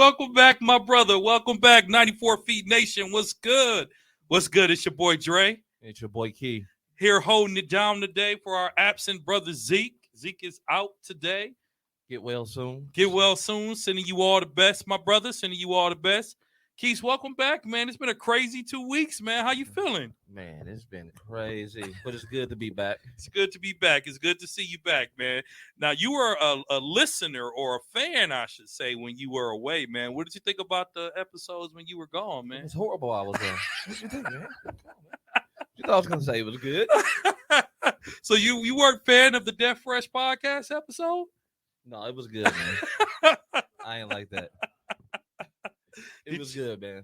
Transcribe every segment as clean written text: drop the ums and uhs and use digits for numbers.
Welcome back, my brother. Welcome back, 94 Feet Nation. What's good? What's good? It's your boy Dre. It's your boy Key. Here holding it down today for our absent brother Zeke. Zeke is out today. Get well soon. Get well soon. Sending you all the best, my brother. Sending you all the best. Keith, welcome back, man. It's been a crazy 2 weeks, man. How you feeling? Man, it's been crazy, but it's good to be back. It's good to be back. It's good to see you back, man. Now, you were a listener or a fan, I should say, when you were away, man. What did you think about the episodes when you were gone, man? It's horrible I was there. What you think, man? You thought I was going to say it was good? So you weren't a fan of the Death Fresh podcast episode? No, it was good, man. I ain't like that. It was good, man.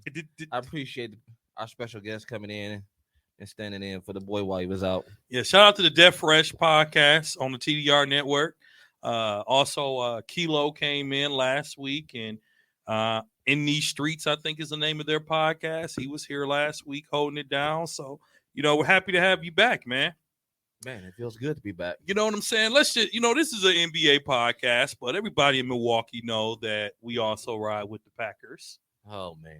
I appreciate our special guest coming in and standing in for the boy while he was out. Yeah, shout out to the Death Fresh podcast on the TDR network. Also, Kilo came in last week, and In These Streets, I think is the name of their podcast. He was here last week holding it down. So, we're happy to have you back, man. Man, it feels good to be back. You know what I'm saying? Let's just, this is an NBA podcast, but everybody in Milwaukee know that we also ride with the Packers. Oh, man.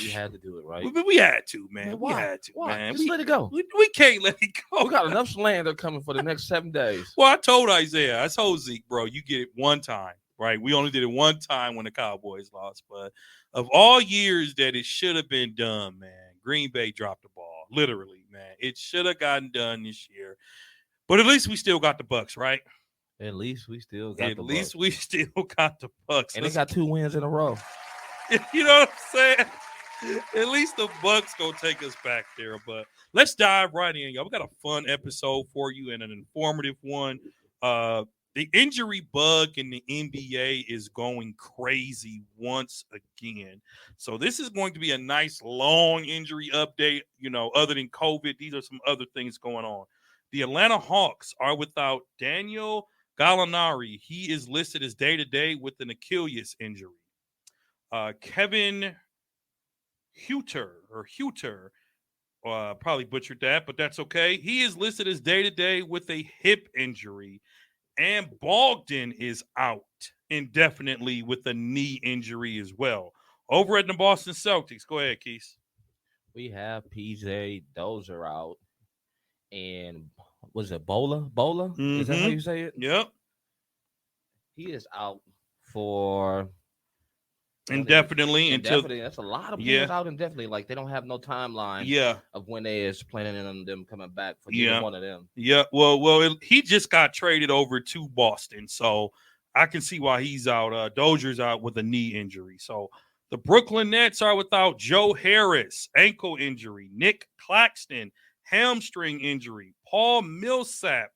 We had to do it, right? We had to, man. Why? We had to, Why? man. Just let it go. We can't let it go. We got enough slander coming for the next 7 days. Well, I told Zeke, bro, you get it one time, right? We only did it one time when the Cowboys lost. But of all years that it should have been done, man, Green Bay dropped the ball. Literally, man. It should have gotten done this year. But at least we still got the Bucks, right? At least we still got the Bucks. At least we still got the Bucks. And they got 2 wins in a row. You know what I'm saying? At least the Bucks gonna take us back there. But let's dive right in, y'all. We got a fun episode for you and an informative one. The injury bug in the NBA is going crazy once again. So this is going to be a nice long injury update. Other than COVID, these are some other things going on. The Atlanta Hawks are without Daniel Gallinari. He is listed as day-to-day with an Achilles injury. Kevin Hutter, probably butchered that, but that's okay. He is listed as day-to-day with a hip injury. And Bogdan is out indefinitely with a knee injury as well. Over at the Boston Celtics. Go ahead, Keith. We have PJ Dozier out. And was it Bola? Mm-hmm. Is that how you say it? Yep. He is out for indefinitely. That's a lot of players out indefinitely. Like they don't have no timeline of when they is planning on them coming back for either one of them. Yeah. Well, he just got traded over to Boston, so I can see why he's out. Dozier's out with a knee injury. So the Brooklyn Nets are without Joe Harris, ankle injury, Nick Claxton, hamstring injury, Paul Millsap.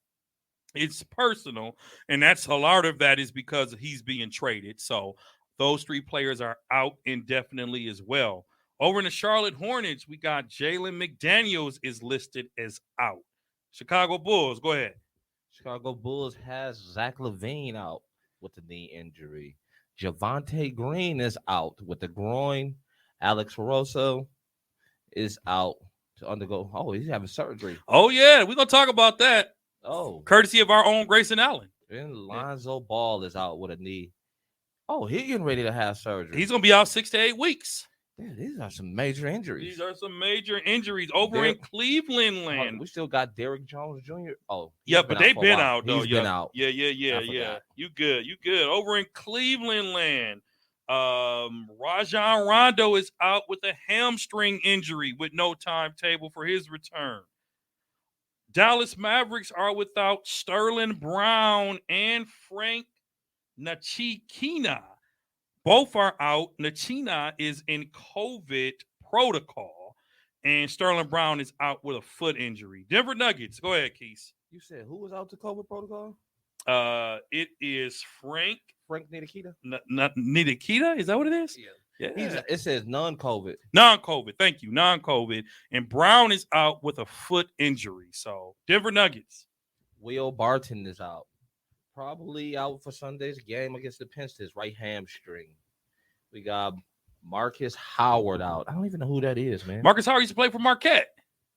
It's personal, and a lot of that is because he's being traded. So those 3 players are out indefinitely as well. Over in the Charlotte Hornets, we got Jalen McDaniels is listed as out. Chicago Bulls, go ahead. Chicago Bulls has Zach LaVine out with a knee injury. Javonte Green is out with the groin. Alex Caruso is out to undergo. Oh, he's having surgery. Oh, yeah. We're going to talk about that. Oh. Courtesy of our own Grayson Allen. And Lonzo Ball is out with a knee. Oh, he's getting ready to have surgery. He's going to be out 6 to 8 weeks. Damn, these are some major injuries. Over in Cleveland land. We still got Derrick Jones Jr. Oh, yeah, but they've been out, though. He's been out. Yeah. You good. Over in Cleveland land, Rajon Rondo is out with a hamstring injury with no timetable for his return. Dallas Mavericks are without Sterling Brown and Frank Ntilikina. Both are out. Ntilikina is in COVID protocol, and Sterling Brown is out with a foot injury. Denver Nuggets. Go ahead, Keith. You said who was out to COVID protocol? It is Frank Ntilikina. Ntilikina? Is that what it is? Yeah. It says non-COVID. Non-COVID. Thank you. Non-COVID. And Brown is out with a foot injury. So, Denver Nuggets. Will Barton is out. Probably out for Sunday's game against the Pistons, right hamstring. We got Marcus Howard out. I don't even know who that is, man. Marcus Howard used to play for Marquette.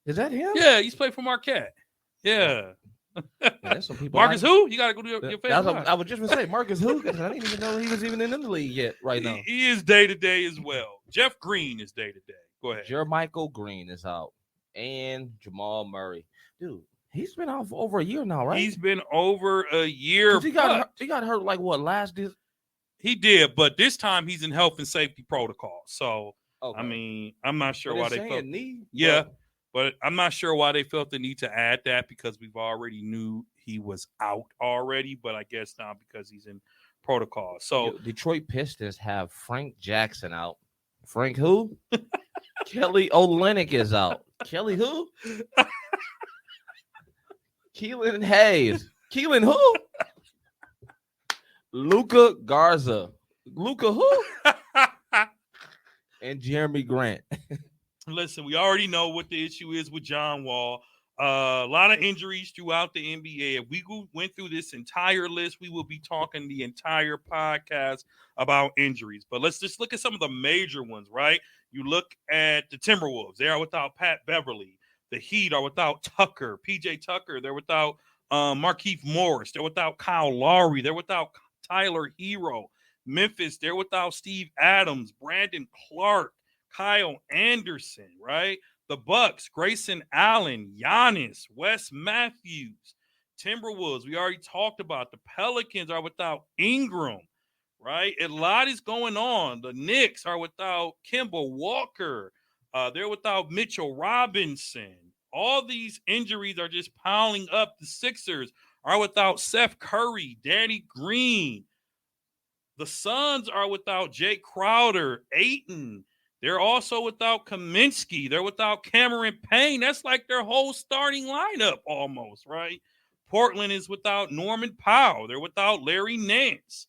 Is that him? Yeah, he's played for Marquette. Yeah. Man, there's some people. Marcus who? You got to go to your That's favorite. what I was just gonna say Marcus who? 'Cause I didn't even know he was even in the league yet. Right now, He is day to day as well. Jeff Green is day to day. Go ahead. Jermichael Green is out, and Jamal Murray, dude. He's been out for over a year now, right? He's been over a year. 'Cause he got hurt like what last? He did, but this time he's in health and safety protocol. So Okay. I mean, I'm not sure But why it's they saying felt. knee. Yeah, Bro. but I'm not sure why they felt the need to add that because we've already knew he was out already. But I guess now because he's in protocol. So Yo, Detroit Pistons have Frank Jackson out. Frank who? Kelly Olynyk is out. Kelly who? Keelan Hayes. Keelan who? Luca Garza. Luca who? And Jeremy Grant. listen, we already know what the issue is with John Wall. A lot of injuries throughout the NBA. If we went through this entire list, we will be talking the entire podcast about injuries. But let's just look at some of the major ones, right? You look at the Timberwolves. They are without Pat Beverly. The Heat are without Tucker, PJ Tucker. They're without Markieff Morris. They're without Kyle Lowry. They're without Tyler Hero. Memphis, they're without Steve Adams, Brandon Clark, Kyle Anderson, right? The Bucks, Grayson Allen, Giannis, Wes Matthews. Timberwolves, we already talked about. The Pelicans are without Ingram, right? A lot is going on. The Knicks are without Kemba Walker. They're without Mitchell Robinson. All these injuries are just piling up. The Sixers are without Seth Curry, Danny Green. The Suns are without Jake Crowder, Ayton. They're also without Kaminsky. They're without Cameron Payne. That's like their whole starting lineup almost, right? Portland is without Norman Powell. They're without Larry Nance.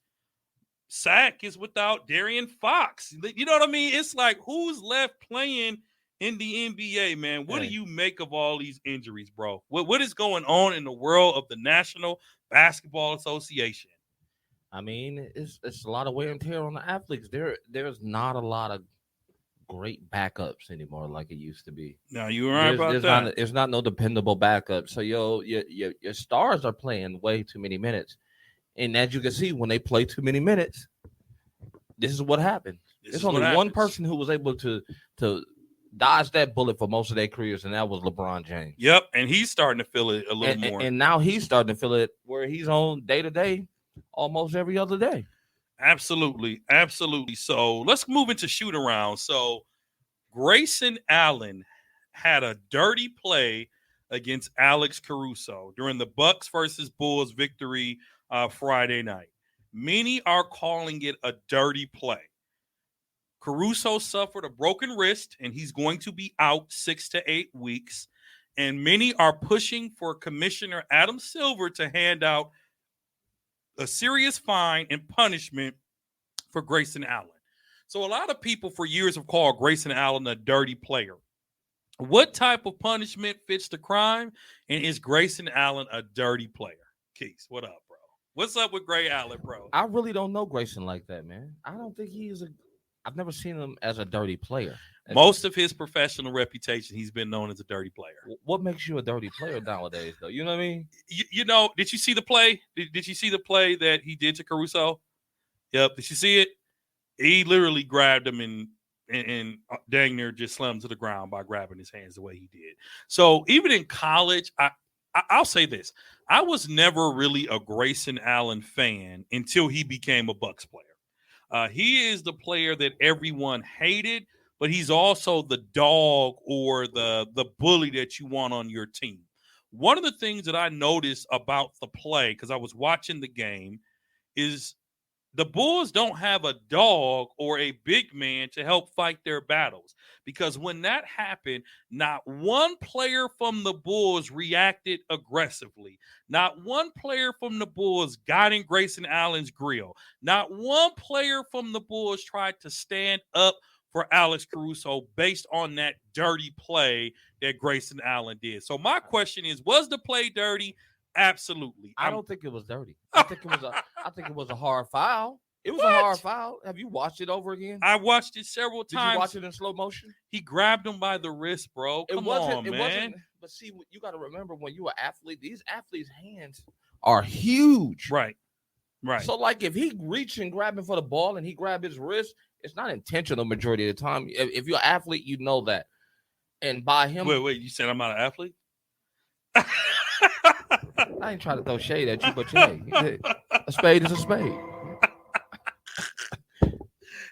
Sac is without Darian Fox. You know what I mean? It's like who's left playing in the NBA, man? What do you make of all these injuries, bro? What is going on in the world of the National Basketball Association? I mean, it's a lot of wear and tear on the athletes. There's not a lot of great backups anymore like it used to be. No, you were right about that. There's not no dependable backup. So your stars are playing way too many minutes, and as you can see, when they play too many minutes, this is what happened. There's only one person who was able to dodge that bullet for most of their careers, and that was LeBron James. Yep, and he's starting to feel it a little more. And now he's starting to feel it where he's on day to day, almost every other day. Absolutely. So let's move into shoot around. So Grayson Allen had a dirty play against Alex Caruso during the Bucks versus Bulls victory Friday night. Many are calling it a dirty play. Caruso suffered a broken wrist, and he's going to be out 6 to 8 weeks. And many are pushing for Commissioner Adam Silver to hand out a serious fine and punishment for Grayson Allen. So a lot of people for years have called Grayson Allen a dirty player. What type of punishment fits the crime? And is Grayson Allen a dirty player? Keith, what up, bro? What's up with Gray Allen, bro? I really don't know Grayson like that, man. I don't think I've never seen him as a dirty player. Most of his professional reputation, he's been known as a dirty player. What makes you a dirty player nowadays, though? You know what I mean? You know, did you see the play? Did you see the play that he did to Caruso? Yep. Did you see it? He literally grabbed him and dang near just slammed him to the ground by grabbing his hands the way he did. So even in college, I'll say this. I was never really a Grayson Allen fan until he became a Bucks player. He is the player that everyone hated, but he's also the dog or the bully that you want on your team. One of the things that I noticed about the play, because I was watching the game, is the Bulls don't have a dog or a big man to help fight their battles. Because when that happened, not one player from the Bulls reacted aggressively. Not one player from the Bulls got in Grayson Allen's grill. Not one player from the Bulls tried to stand up for Alex Caruso based on that dirty play that Grayson Allen did. So my question is, was the play dirty? Absolutely. I don't think it was dirty. I think it was a hard foul. It was a hard foul. Have you watched it over again? I watched it several times. Did you watch it in slow motion? He grabbed him by the wrist, bro. Come on, man. But see, you got to remember when you're an athlete, these athletes' hands are huge. Right. So, like, if he reach and grabbing for the ball and he grab his wrist, it's not intentional majority of the time. If you're an athlete, you know that. And by him, Wait, you said I'm not an athlete? I ain't trying to throw shade at you, but hey, a spade is a spade.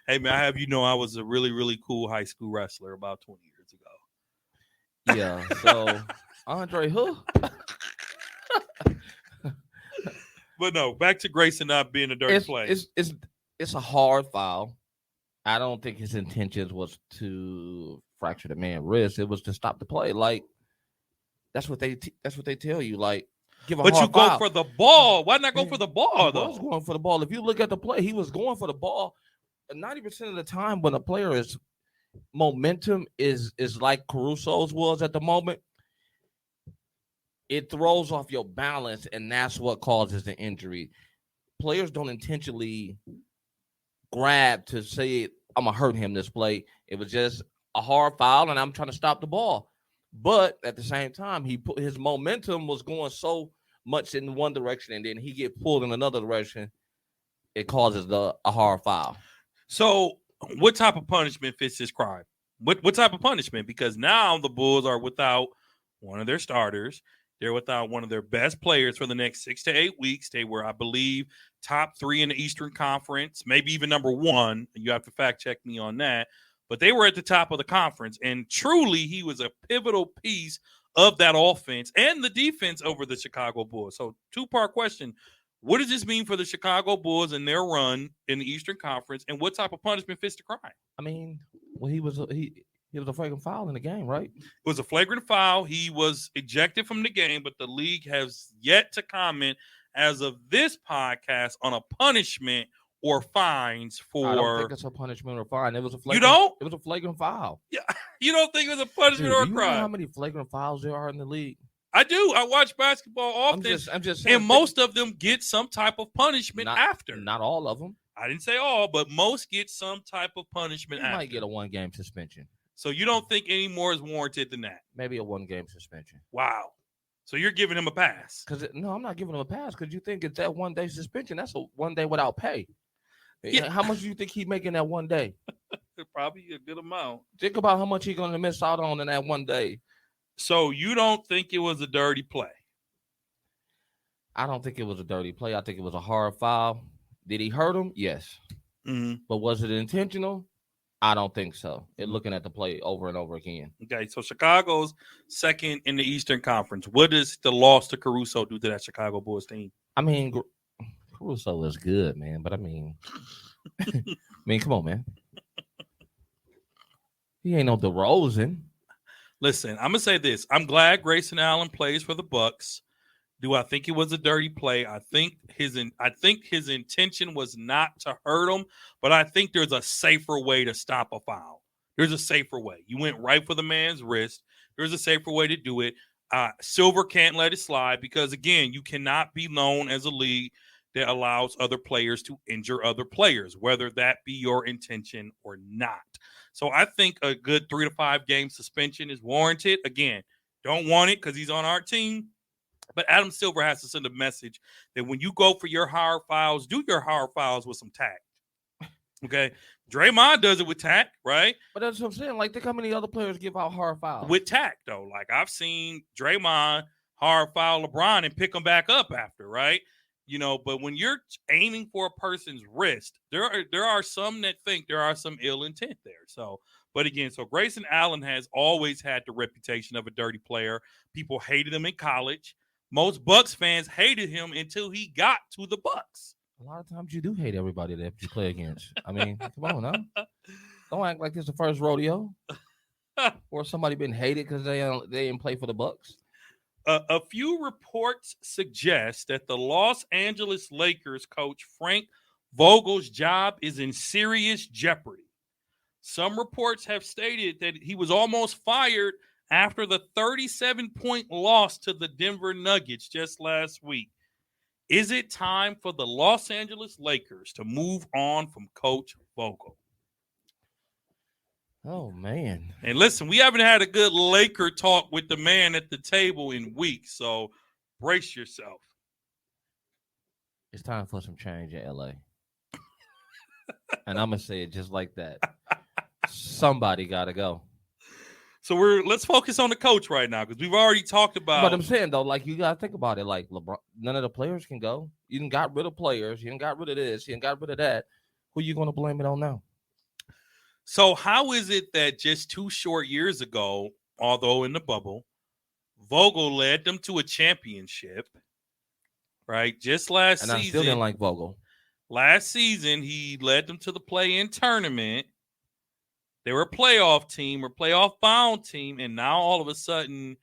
Hey man, I have you know I was a really, really cool high school wrestler about 20 years ago. Yeah. So Andre who? But no, back to Grayson not being a dirty play. It's a hard foul. I don't think his intentions was to fracture the man's wrist. It was to stop the play. Like that's what they tell you. Like give a but hard you go foul. for the ball. Why not go for the ball He though? was going for the ball. If you look at the play, he was going for the ball. 90% of the time, when a player is momentum is like Caruso's was at the moment, it throws off your balance, and that's what causes the injury. Players don't intentionally grab to say, I'm going to hurt him this play. It was just a hard foul, and I'm trying to stop the ball. But at the same time, his momentum was going so much in one direction, and then he get pulled in another direction. It causes a hard foul. So what type of punishment fits this crime? What type of punishment? Because now the Bulls are without one of their starters. They're without one of their best players for the next 6 to 8 weeks. They were, I believe, top 3 in the Eastern Conference, maybe even number 1. You have to fact check me on that. But they were at the top of the conference. And truly, he was a pivotal piece of that offense and the defense over the Chicago Bulls. So 2-part question. What does this mean for the Chicago Bulls and their run in the Eastern Conference, and what type of punishment fits the crime? I mean, well, he was a flagrant foul in the game, right? It was a flagrant foul. He was ejected from the game, but the league has yet to comment as of this podcast on a punishment or fines for. I don't think it's a punishment or fine. It was a flagrant. You don't? It was a flagrant foul. Yeah, you don't think it was a punishment or a Do you crime? know how many flagrant fouls there are in the league? I do. I watch basketball often. I'm just saying, and most of them get some type of punishment after. Not all of them. I didn't say all, but most get some type of punishment after. You might get a 1-game suspension. So you don't think any more is warranted than that? Maybe a 1-game suspension. Wow. So you're giving him a pass? No, I'm not giving him a pass because you think it's that 1-day suspension. That's a 1 day without pay. Yeah. How much do you think he's making that 1 day? Probably a good amount. Think about how much he's going to miss out on in that 1 day. So you don't think it was a dirty play? I don't think it was a dirty play. I think it was a hard foul. Did he hurt him? Yes. Mm-hmm. But was it intentional? I don't think so. Looking at the play over and over again. Okay, so Chicago's second in the Eastern Conference. What does the loss to Caruso do to that Chicago Bulls team? I mean, Caruso is good, man. But I mean, come on, man. He ain't no DeRozan. Listen, I'm gonna say this. I'm glad Grayson Allen plays for the Bucks. Do I think it was a dirty play? I think his intention was not to hurt him, but I think there's a safer way to stop a foul. There's a safer way. You went right for the man's wrist. There's a safer way to do it. Silver can't let it slide because, again, you cannot be known as a league that allows other players to injure other players, whether that be your intention or not. So I think a good 3 to 5 game suspension is warranted. Again, don't want it because he's on our team. But Adam Silver has to send a message that when you go for your hard fouls, do your hard fouls with some tact. Okay? Draymond does it with tact, right? But that's what I'm saying. Like, think how many other players give out hard fouls. With tact, though. Like, I've seen Draymond hard foul LeBron and pick him back up after, right? You know, but when you're aiming for a person's wrist, there are some that think there are some ill intent there. So, but again, so Grayson Allen has always had the reputation of a dirty player. People hated him in college. Most Bucks fans hated him until he got to the Bucks. A lot of times you do hate everybody that you play against. I mean, come on now. Don't act like this is the first rodeo. Or somebody been hated because they didn't play for the Bucks. A few reports suggest that the Los Angeles Lakers coach Frank Vogel's job is in serious jeopardy. Some reports have stated that he was almost fired after the 37-point loss to the Denver Nuggets just last week. Is it time for the Los Angeles Lakers to move on from Coach Vogel? Oh man, And listen, we haven't had a good Laker talk with the man at the table in weeks, so brace yourself. it's time for some change in LA. And I'm gonna say it just like that. Somebody gotta go. So let's focus on the coach right now because we've already talked But I'm about. saying though, like you gotta think about it. Like LeBron, none of the players can go. You done got rid of players. You done got rid of this. You done got rid of that. Who you gonna blame it on now? So how is it that just 2 short years ago, although in the bubble, Vogel led them to a championship, right? Just last And I still season. didn't like Vogel. Last season, he led them to the play-in tournament. They were a playoff team or playoff-bound team, and now all of a sudden,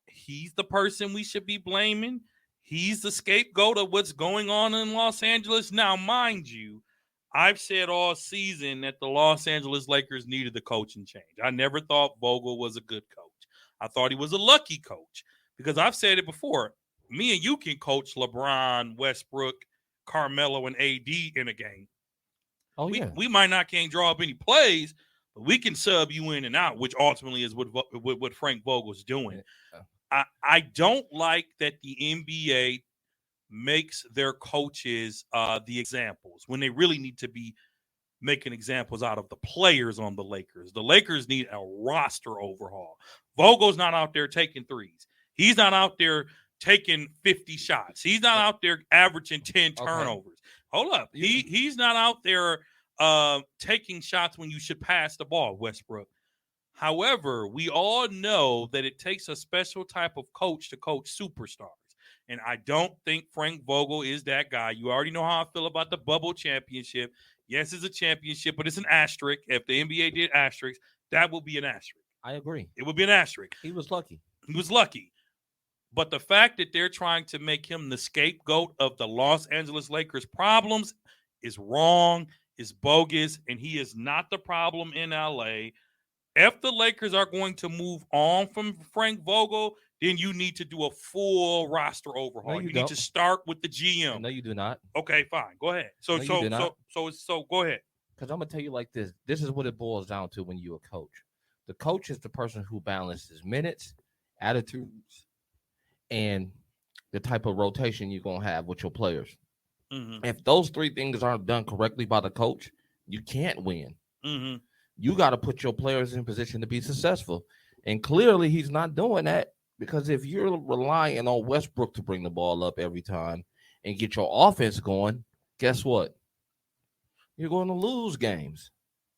he's the person we should be blaming. He's the scapegoat of what's going on in Los Angeles. Now, mind you, I've said all season that the Los Angeles Lakers needed the coaching change. I never thought Vogel was a good coach. I thought he was a lucky coach because I've said it before. Me and you can coach LeBron, Westbrook, Carmelo, and AD in a game. Oh yeah. We might not can't draw up any plays, but we can sub you in and out, which ultimately is what Frank Vogel's doing. I don't like that the NBA makes their coaches the examples when they really need to be making examples out of the players on the Lakers. The Lakers need a roster overhaul. Vogel's not out there taking threes. He's not out there taking 50 shots. He's not out there averaging 10 turnovers. Okay. Hold up. He's not out there taking shots when you should pass the ball, Westbrook. However, we all know that it takes a special type of coach to coach superstars. And I don't think Frank Vogel is that guy. You already know how I feel about the bubble championship. Yes, it's a championship, but it's an asterisk. If the NBA did asterisk, that would be an asterisk. I agree. It would be an asterisk. He was lucky. He was lucky. But the fact that they're trying to make him the scapegoat of the Los Angeles Lakers' problems is wrong, is bogus, and he is not the problem in LA. If the Lakers are going to move on from Frank Vogel, then you need to do a full roster overhaul. No, you don't. need to start with the GM. No, you do not. Okay, fine. Go ahead. So go ahead. Because I'm gonna tell you like this. This is what it boils down to when you're a coach. The coach is the person who balances minutes, attitudes, and the type of rotation you're gonna have with your players. Mm-hmm. If those three things aren't done correctly by the coach, you can't win. Mm-hmm. You got to put your players in position to be successful. And clearly he's not doing that because if you're relying on Westbrook to bring the ball up every time and get your offense going, guess what? You're going to lose games.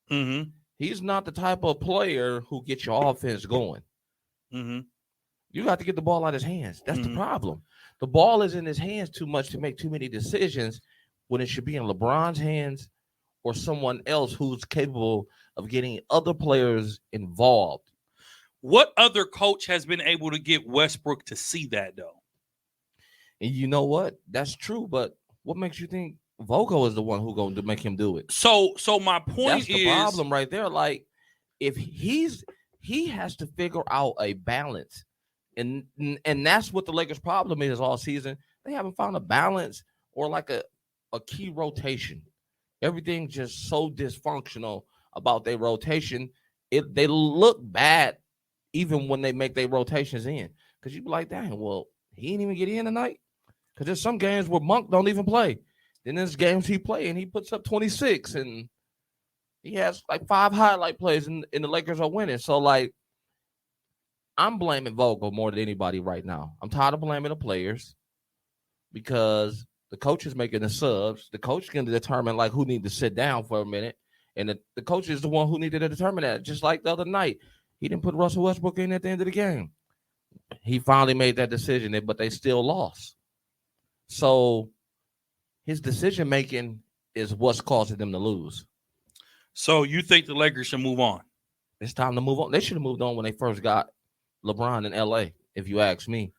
Mm-hmm. He's not the type of player who gets your offense going. Mm-hmm. You got to get the ball out of his hands. That's the problem. The ball is in his hands too much to make too many decisions when it should be in LeBron's hands or someone else who's capable of getting other players involved. What other coach has been able to get Westbrook to see that, though? And you know what? That's true, but what makes you think Vogel is the one who's going to make him do it? So my point is... That's the problem right there. Like, if he has to figure out a balance, and that's what the Lakers' problem is all season. They haven't found a balance or like a key rotation. Everything's just so dysfunctional about their rotation. They look bad even when they make their rotations in. Because you be like, dang, well, he didn't even get in tonight. Because there's some games where Monk don't even play. Then there's games he play and he puts up 26 and he has like 5 highlight plays and the Lakers are winning. So, like, I'm blaming Vogel more than anybody right now. I'm tired of blaming the players because the coach is making the subs. The coach can determine like who need to sit down for a minute. And the coach is the one who needed to determine that. Just like the other night, he didn't put Russell Westbrook in at the end of the game. He finally made that decision, but they still lost. So his decision-making is what's causing them to lose. So you think the Lakers should move on? It's time to move on. They should have moved on when they first got LeBron in L.A., if you ask me.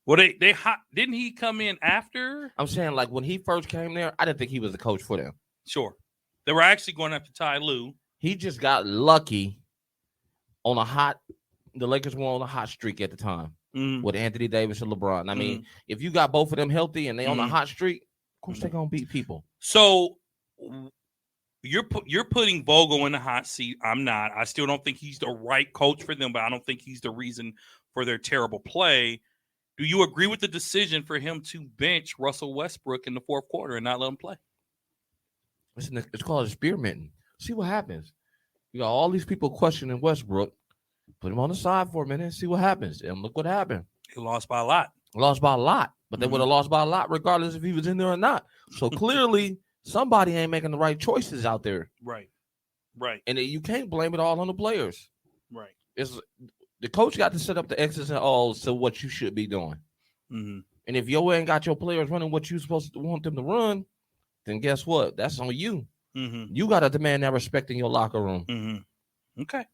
Well, didn't he come in after? I'm saying, like, when he first came there, I didn't think he was the coach for them. Sure. They were actually going after Ty Lue. He just got lucky on the Lakers were on a hot streak at the time with Anthony Davis and LeBron. I mean, if you got both of them healthy and they on a hot streak, of course they're going to beat people. So you're putting Vogel in the hot seat. I'm not. I still don't think he's the right coach for them, but I don't think he's the reason for their terrible play. Do you agree with the decision for him to bench Russell Westbrook in the fourth quarter and not let him play? It's called experimenting. See what happens. You got all these people questioning Westbrook. Put him on the side for a minute and see what happens. And look what happened. He lost by a lot. Lost by a lot. But they would have lost by a lot regardless if he was in there or not. So clearly somebody ain't making the right choices out there. Right. And you can't blame it all on the players. Right. It's the coach got to set up the X's and O's to what you should be doing. Mm-hmm. And if you ain't got your players running what you supposed to want them to run, then guess what? That's on you. Mm-hmm. You got to demand that respect in your locker room. Mm-hmm. Okay.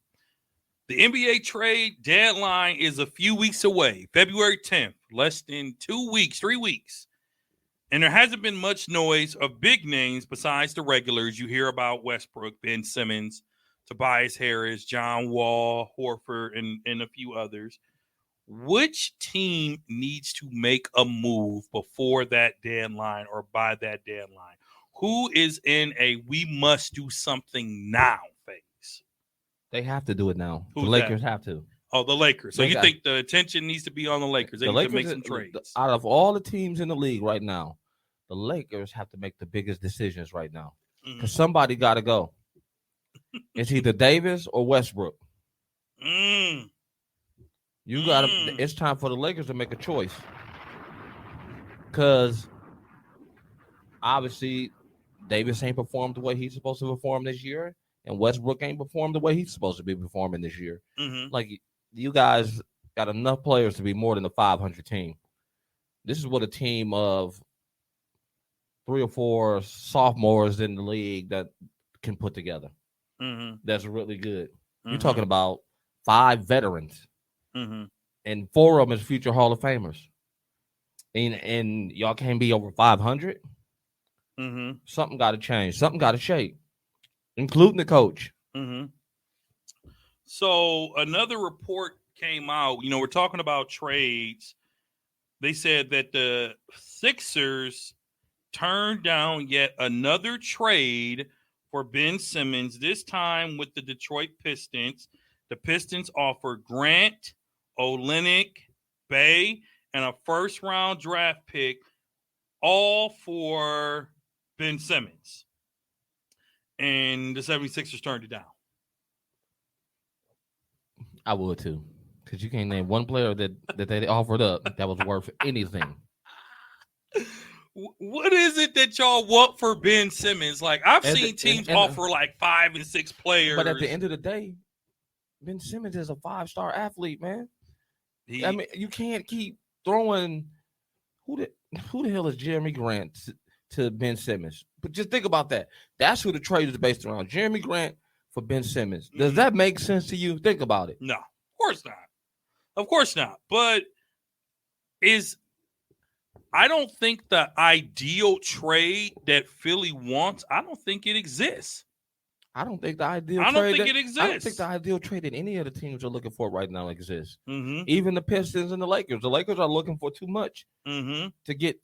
The NBA trade deadline is a few weeks away, February 10th, less than 2 weeks, 3 weeks. And there hasn't been much noise of big names besides the regulars. You hear about Westbrook, Ben Simmons, Tobias Harris, John Wall, Horford, and a few others. Which team needs to make a move before that deadline or by that deadline? Who is in a we must do something now phase? They have to do it now. Who's the Lakers that? have to. Oh, the Lakers. So you think the attention needs to be on the Lakers? They need to make some trades. Out of all the teams in the league right now, the Lakers have to make the biggest decisions right now. Because somebody got to go. It's either Davis or Westbrook. You got to. It's time for the Lakers to make a choice. Because obviously Davis ain't performed the way he's supposed to perform this year. And Westbrook ain't performed the way he's supposed to be performing this year. Like, you guys got enough players to be more than a 500 team. This is what a team of 3 or 4 sophomores in the league that can put together. That's really good. You're talking about 5 veterans. And 4 of them is future Hall of Famers. And y'all can't be over 500? Something got to change. Something got to shake. Including the coach. So another report came out. You know, we're talking about trades. They said that the Sixers turned down yet another trade for Ben Simmons, this time with the Detroit Pistons. The Pistons offered Grant, Olynyk, Bey, and a first-round draft pick, all for Ben Simmons. And the 76ers turned it down. I would too. Because you can't name one player that they offered up that was worth anything. What is it that y'all want for Ben Simmons? Like, I've seen teams offer like 5 and 6 players. But at the end of the day, Ben Simmons is a 5-star athlete, man. I mean, you can't keep throwing who the hell is Jeremy Grant to Ben Simmons? But just think about that. That's who the trade is based around. Jeremy Grant for Ben Simmons. Does that make sense to you? Think about it. No, of course not. Of course not. But I don't think the ideal trade that Philly wants, I don't think it exists. I don't think the ideal trade that any of the teams are looking for right now exists. Even the Pistons and the Lakers. The Lakers are looking for too much to get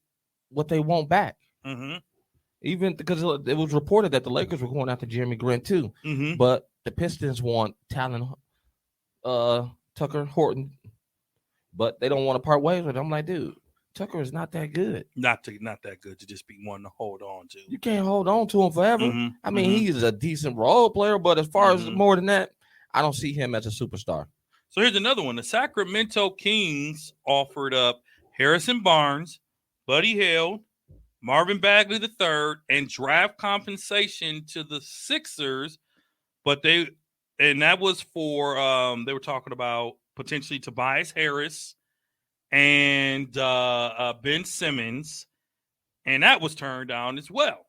what they want back. Even because it was reported that the Lakers were going after Jeremy Grant too. But the Pistons want talent, Tucker Horton, but they don't want to part ways with him. I'm like, dude, Tucker is not that good. Not that good to just be one to hold on to. You can't hold on to him forever. I mean, he's a decent role player, but as far as more than that, I don't see him as a superstar. So here's another one. The Sacramento Kings offered up Harrison Barnes, Buddy Hield, Marvin Bagley III, and draft compensation to the Sixers, but that was for they were talking about potentially Tobias Harris and Ben Simmons, and that was turned down as well.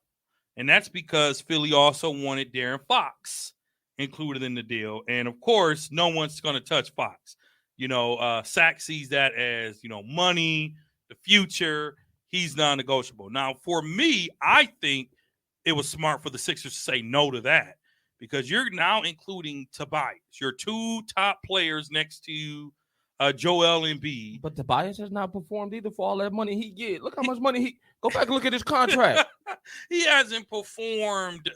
And that's because Philly also wanted De'Aaron Fox included in the deal. And, of course, no one's going to touch Fox. You know, Sack sees that as, money, the future. He's non-negotiable. Now, for me, I think it was smart for the Sixers to say no to that because you're now including Tobias, your 2 top players next to Joel Embiid. But Tobias has not performed either for all that money he get. Look how much money go back and look at his contract. He hasn't performed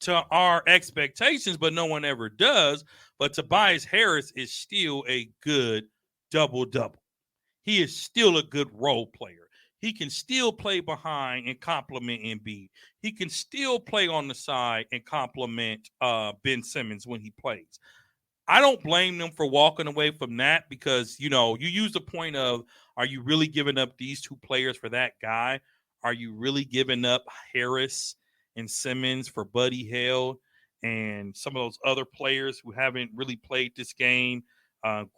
to our expectations, but no one ever does. But Tobias Harris is still a good double-double. He is still a good role player. He can still play behind and complement Embiid. He can still play on the side and complement Ben Simmons when he plays. I don't blame them for walking away from that because, you use the point of, are you really giving up these two players for that guy? Are you really giving up Harris and Simmons for Buddy Hield and some of those other players who haven't really played this game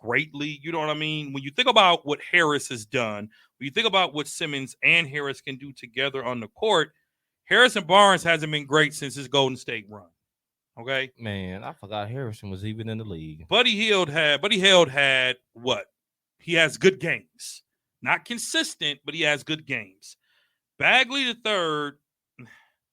greatly? You know what I mean? When you think about what Harris has done, when you think about what Simmons and Harris can do together on the court, Harrison Barnes hasn't been great since his Golden State run. Okay, Man, I forgot Harrison was even in the league. Buddy Hield had what? He has good games. Not consistent, but he has good games. Bagley the third.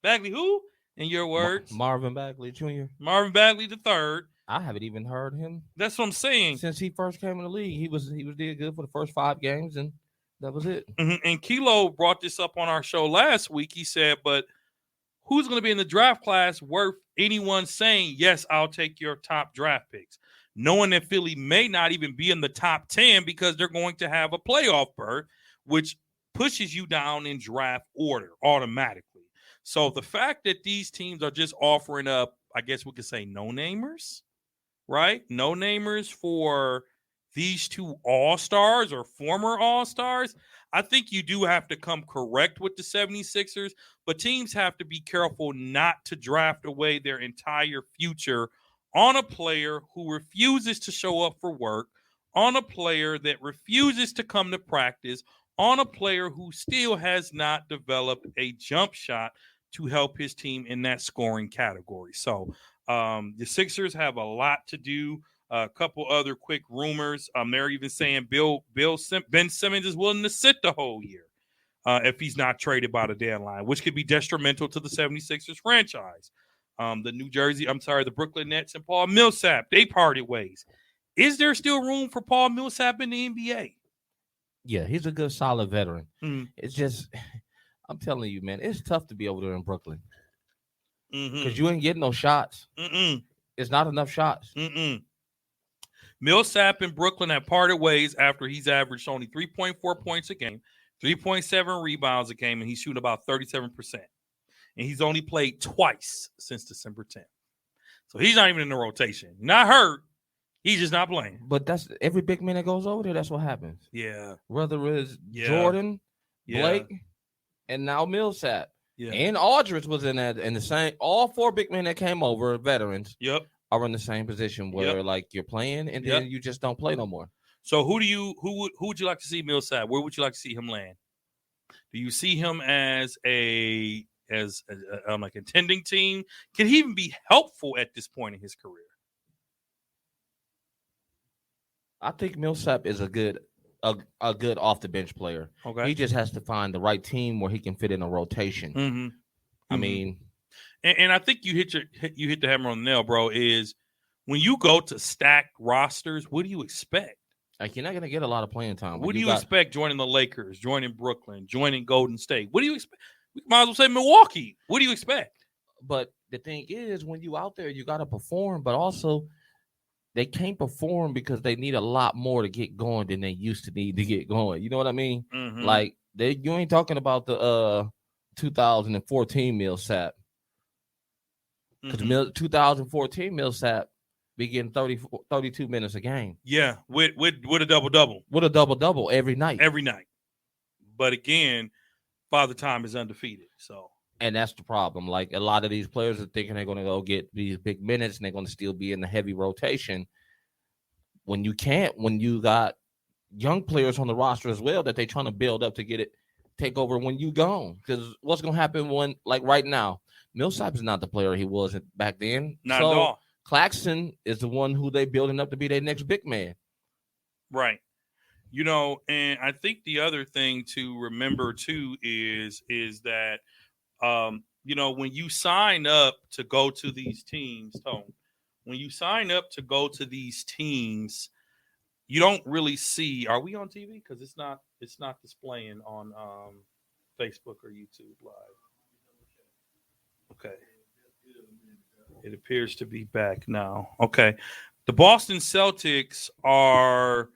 Bagley who? In your words? Marvin Bagley Jr. Marvin Bagley the third. I haven't even heard him That's what I'm saying. since he first came in the league. He was did good for the first 5 games, and that was it. Mhm. And Kilo brought this up on our show last week. He said, but who's going to be in the draft class worth anyone saying, yes, I'll take your top draft picks? Knowing that Philly may not even be in the top 10 because they're going to have a playoff berth, which pushes you down in draft order automatically. So the fact that these teams are just offering up, I guess we could say no-namers, right? No-namers for these two all-stars or former all-stars, I think you do have to come correct with the 76ers, but teams have to be careful not to draft away their entire future on a player who refuses to show up for work, on a player that refuses to come to practice, on a player who still has not developed a jump shot to help his team in that scoring category. So the Sixers have a lot to do. A couple other quick rumors. They're even saying Ben Simmons is willing to sit the whole year if he's not traded by the deadline, which could be detrimental to the 76ers franchise. The Brooklyn Nets and Paul Millsap, they parted ways. Is there still room for Paul Millsap in the NBA? Yeah, he's a good, solid veteran. Mm-hmm. It's just, I'm telling you, man, it's tough to be over there in Brooklyn Mm-hmm. because you ain't getting no shots. Mm-mm. It's not enough shots. Mm-mm. Millsap in Brooklyn have parted ways after he's averaged only 3.4 points a game, 3.7 rebounds a game, and he's shooting about 37%. And he's only played twice since December 10th. So he's not even in the rotation. Not hurt. He's just not playing. But that's every big man that goes over there, that's what happens. Yeah. Whether it's Jordan, Blake, and now Millsap. Yeah. And Aldridge was in that in the same. All 4 big men that came over, veterans, Yep. are in the same position where like you're playing and then you just don't play no more. So who would you like to see Millsap? Where would you like to see him land? Do you see him as a contending team? Can he even be helpful at this point in his career? I think Millsap is a good off the bench player. Okay. He just has to find the right team where he can fit in a rotation. Mm-hmm. I mean, and I think you hit the hammer on the nail, bro. Is when you go to stacked rosters, what do you expect? Like you're not gonna get a lot of playing time. What do you expect joining the Lakers, joining Brooklyn, joining Golden State? What do you expect? We might as well say Milwaukee. What do you expect? But the thing is, when you out there, you got to perform. But also, they can't perform because they need a lot more to get going than they used to need to get going. You know what I mean? Mm-hmm. Like you ain't talking about the 2014 Millsap. Because 2014 Millsap be getting 32 minutes a game. Yeah, with a double-double. With a double-double every night. Every night. But again, Father Time is undefeated. So, and that's the problem. Like a lot of these players are thinking they're going to go get these big minutes and they're going to still be in the heavy rotation. When you can't, when you got young players on the roster as well that they're trying to build up to take over when you gone. Because what's going to happen when, like right now, Millsap is not the player he was back then. Not at all. Claxton is the one who they building up to be their next big man. Right. You know, and I think the other thing to remember too is that, you know, when you sign up to go to these teams, when you sign up to go to these teams, you don't really see. Are we on TV? Because it's not displaying on Facebook or YouTube Live. Okay. It appears to be back now. Okay. The Boston Celtics are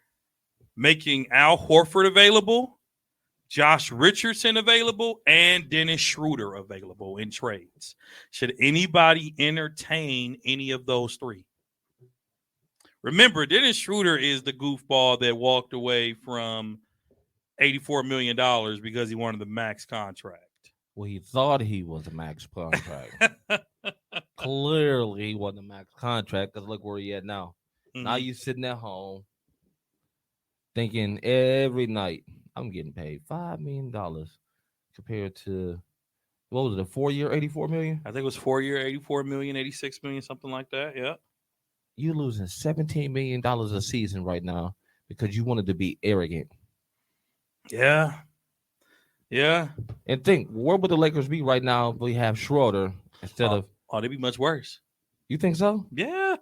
making Al Horford available, Josh Richardson available, and Dennis Schroeder available in trades. Should anybody entertain any of those three? Remember, Dennis Schroeder is the goofball that walked away from $84 million because he wanted the max contract. Well, he thought he was a max contract. Clearly, he wasn't a max contract because look where he at now. Mhm. Now you sitting at home thinking every night, I'm getting paid $5 million compared to, what was it, a 4-year, $84 million? I think it was 4-year, $84 million, $86 million, something like that. Yeah. You're losing $17 million a season right now because you wanted to be arrogant. Yeah. Yeah. And think, where would the Lakers be right now if we have Schroeder instead of? Oh, they'd be much worse. You think so? Yeah.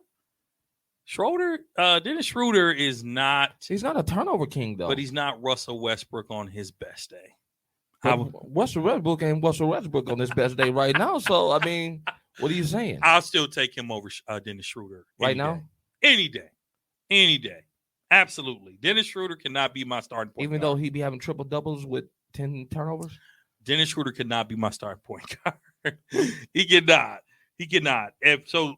Dennis Schroeder is not. He's not a turnover king, though. But he's not Russell Westbrook on his best day. Russell Westbrook ain't Russell Westbrook on his best day right now. So, I mean, what are you saying? I'll still take him over Dennis Schroeder. Right now? Any day. Any day. Absolutely. Dennis Schroeder cannot be my starting point Even guard. though he be having triple doubles with 10 turnovers? Dennis Schroeder cannot be my starting point guard. He cannot. He cannot. So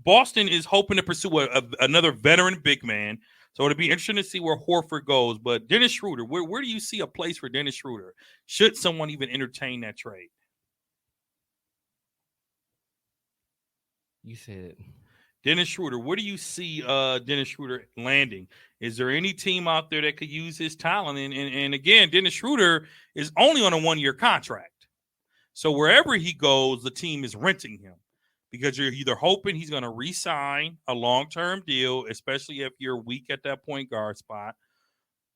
Boston is hoping to pursue another veteran big man. So it'll be interesting to see where Horford goes. But Dennis Schroeder, where do you see a place for Dennis Schroeder? Should someone even entertain that trade? You said Dennis Schroeder, where do you see Dennis Schroeder landing? Is there any team out there that could use his talent? And again, Dennis Schroeder is only on a 1-year contract. So wherever he goes, the team is renting him because you're either hoping he's going to re-sign a long-term deal, especially if you're weak at that point guard spot,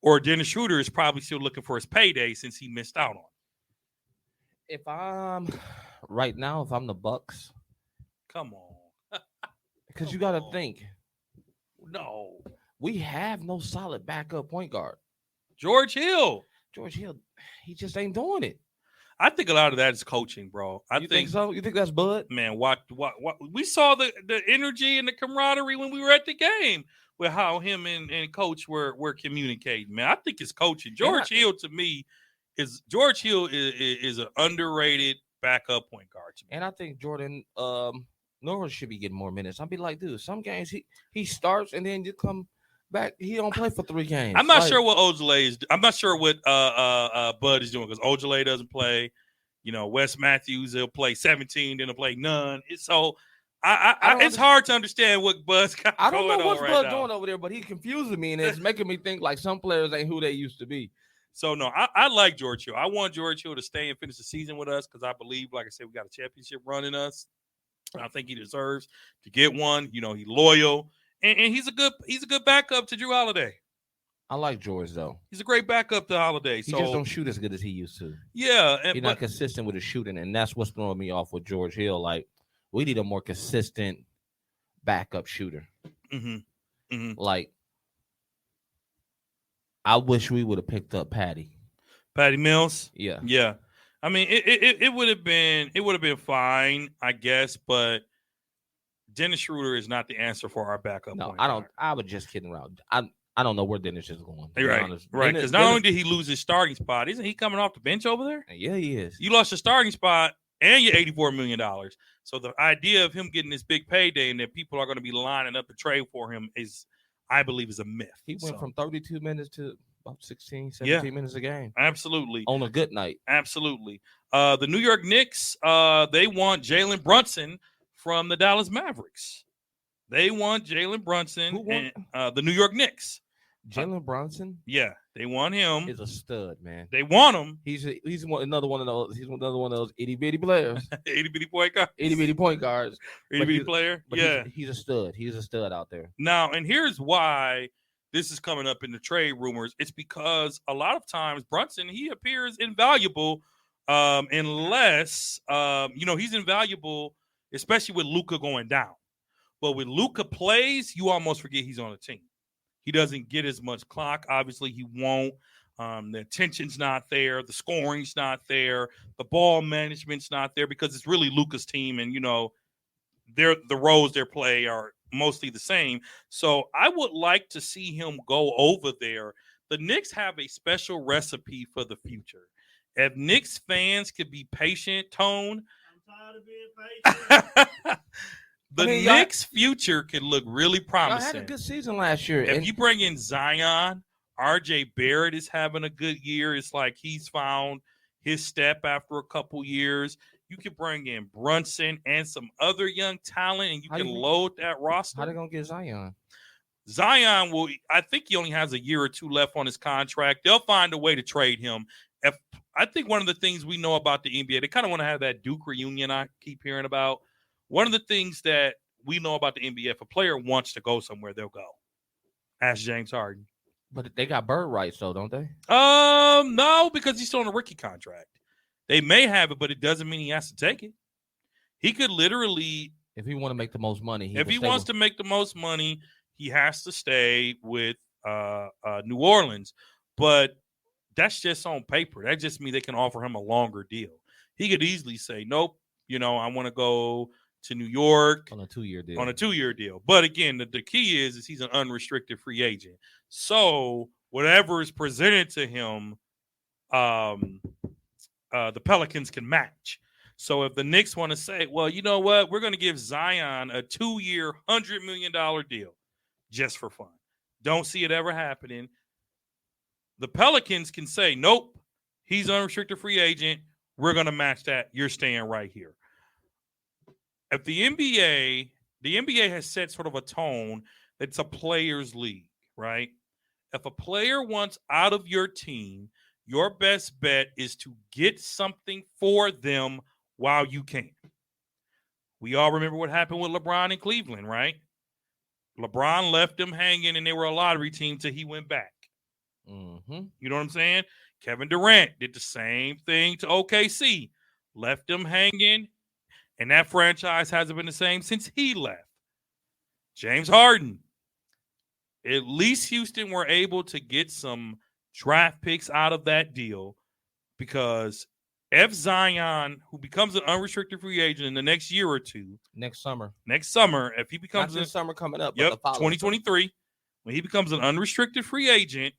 or Dennis Schroeder is probably still looking for his payday since he missed out on it. if I'm right now, if I'm the Bucks, Come on. because you got to think, No. we have no solid backup point guard. George Hill. George Hill, he just ain't doing it. I think a lot of that is coaching, bro. You think so? You think that's Bud? Man, what we saw the energy and the camaraderie when we were at the game with how him and coach were communicating. Man, I think it's coaching. George Hill to me is an underrated backup point guard. And I think Jordan Norris should be getting more minutes. I'll be like, dude, some games he starts and then you come back. He don't play for 3 games. I'm not sure what Ojale is. I'm not sure what Bud is doing because Ojale doesn't play. You know, Wes Matthews, he'll play 17, then he'll play none. So it's hard to understand what Bud's got going on. I don't know what's Bud now. doing over there, but he's confusing me and it's making me think like some players ain't who they used to be. So, no, I like George Hill. I want George Hill to stay and finish the season with us because I believe, like I said, we got a championship run in us. I think he deserves to get one. You know, he's loyal. And he's a good backup to Drew Holiday. I like George, though. He's a great backup to Holiday. He just don't shoot as good as he used to. Yeah. He's not consistent with his shooting, and that's what's throwing me off with George Hill. Like, we need a more consistent backup shooter. Mm-hmm. Mm-hmm. Like, I wish we would have picked up Patty Mills. Yeah. Yeah. I mean, it would have been fine, I guess, but Dennis Schroeder is not the answer for our backup. No, point I don't. guard. I was just kidding around. I don't know where Dennis is going. Right. Because not only did he lose his starting spot, isn't he coming off the bench over there? Yeah, he is. You lost your starting spot and your $84 million. So the idea of him getting this big payday and that people are going to be lining up to trade for him is, I believe, is a myth. He went from 32 minutes to about 16, 17 minutes a game. Absolutely. On a good night. Absolutely. The New York Knicks, they want Jalen Brunson from the Dallas Mavericks. They want Jalen Brunson. And the New York Knicks. Jalen Brunson? Yeah, they want him. He's a stud, man. They want him. He's another one of those. He's another one of those itty bitty players. Itty bitty point guard. Itty bitty point guards. Itty bitty player. Yeah, he's a stud. He's a stud out there. Now, and here's why this is coming up in the trade rumors. It's because a lot of times Brunson, he appears invaluable unless he's invaluable, especially with Luka going down. But when Luka plays, you almost forget he's on the team. He doesn't get as much clock. Obviously, he won't. The attention's not there. The scoring's not there. The ball management's not there because it's really Luka's team. And, the roles they play are mostly the same. So I would like to see him go over there. The Knicks have a special recipe for the future. If Knicks fans could be patient, Tone, I'm tired of being patient. the Knicks' future could look really Y'all promising. had a good season last year. If you bring in Zion, RJ Barrett is having a good year. It's like he's found his step after a couple years. You could bring in Brunson and some other young talent, and you can load that roster. How they gonna get Zion? Zion will. I think he only has a year or two left on his contract. They'll find a way to trade him. If I think one of the things we know about the NBA, they kind of want to have that Duke reunion I keep hearing about. One of the things that we know about the NBA, if a player wants to go somewhere, they'll go. Ask James Harden. But they got bird rights, though, don't they? No, because he's still on a rookie contract. They may have it, but it doesn't mean he has to take it. He could literally, if he want to make the most money, if he wants to make the most money, he has to stay with New Orleans. But that's just on paper. That just means they can offer him a longer deal. He could easily say, nope, I want to go to New York on a 2-year deal. But again, the key is he's an unrestricted free agent. So whatever is presented to him, the Pelicans can match. So if the Knicks want to say, well, you know what, we're going to give Zion a 2-year, $100 million deal just for fun. Don't see it ever happening. The Pelicans can say, nope, he's an unrestricted free agent. We're going to match that. You're staying right here. If the NBA has set sort of a tone, it's a players' league, right? If a player wants out of your team, your best bet is to get something for them while you can. We all remember what happened with LeBron in Cleveland, right? LeBron left them hanging, and they were a lottery team till he went back. Mm-hmm. You know what I'm saying? Kevin Durant did the same thing to OKC. Left them hanging, and that franchise hasn't been the same since he left. James Harden. At least Houston were able to get some draft picks out of that deal, because if Zion, who becomes an unrestricted free agent in the next year or two, next summer, if he becomes this summer coming up, yep, 2023, when he becomes an unrestricted free agent,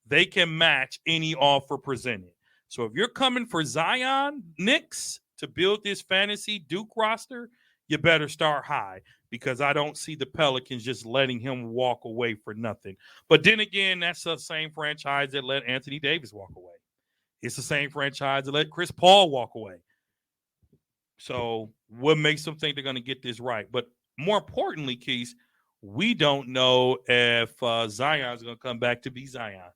they can match any offer presented. So if you're coming for Zion, Knicks, to build this fantasy Duke roster, you better start high, because I don't see the Pelicans just letting him walk away for nothing. But then again, that's the same franchise that let Anthony Davis walk away. It's the same franchise that let Chris Paul walk away. So what makes them think they're going to get this right? But more importantly, Keith, we don't know if Zion's going to come back to be Zion.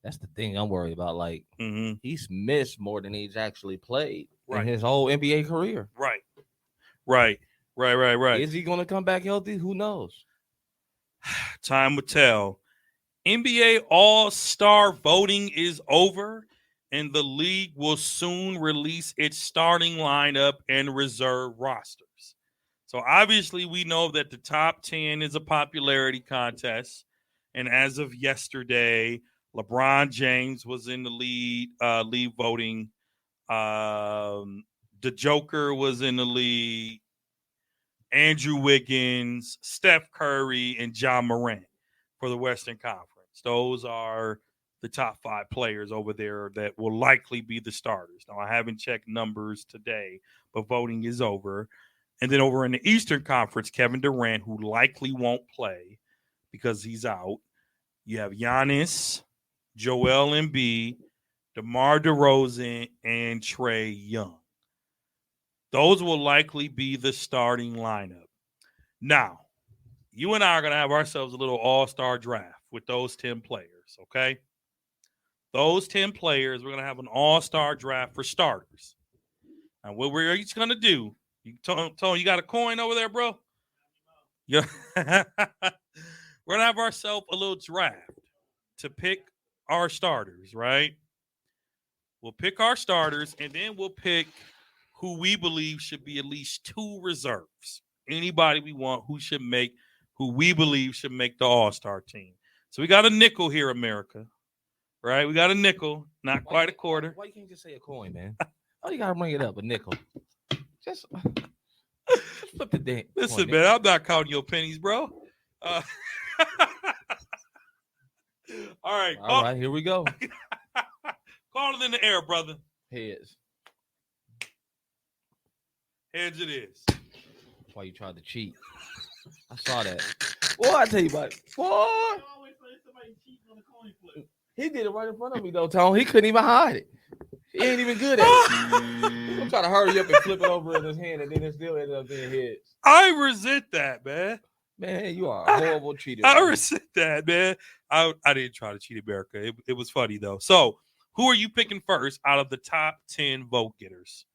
That's the thing I'm worried about. Like, he's missed more than he's actually played in his whole NBA career. Right. Is he going to come back healthy? Who knows? Time will tell. NBA All-Star voting is over, and the league will soon release its starting lineup and reserve rosters. So obviously we know that the top 10 is a popularity contest. And as of yesterday, LeBron James was in the lead voting. The Joker was in the lead. Andrew Wiggins, Steph Curry, and Ja Morant for the Western Conference. Those are the top 5 players over there that will likely be the starters. Now, I haven't checked numbers today, but voting is over. And then over in the Eastern Conference, Kevin Durant, who likely won't play because he's out. You have Giannis, Joel Embiid, DeMar DeRozan, and Trae Young. Those will likely be the starting lineup. Now, you and I are going to have ourselves a little all-star draft with those 10 players, okay? Those 10 players, we're going to have an all-star draft for starters. Now, what we're each going to do, Tony, you got a coin over there, bro? Yeah. We're going to have ourselves a little draft to pick our starters, right? We'll pick our starters, and then we'll pick who we believe should be at least 2 reserves. Anybody we want who we believe should make the all-star team. So we got a nickel here, America. Right? We got a nickel, not quite a quarter. Why you can't just say a coin, man? Oh, you got to bring it up, a nickel. Just Flip the damn. Listen, man, I'm not counting your pennies, bro. All right. All right, here we go. Call it in the air, brother. Heads. Heads it is. That's why you tried to cheat. I saw that. Boy, I tell you about it. Boy, You always say somebody cheating on a coin flip. he did it right in front of me, though, Tone. He couldn't even hide it. He ain't even good at it. I'm trying to hurry up and flip it over in his hand, and then it still ended up being heads. I resent that, man. Man, you are a horrible cheater. I man. resent that, man. I didn't try to cheat America. It was funny, though. So, who are you picking first out of the top 10 vote getters?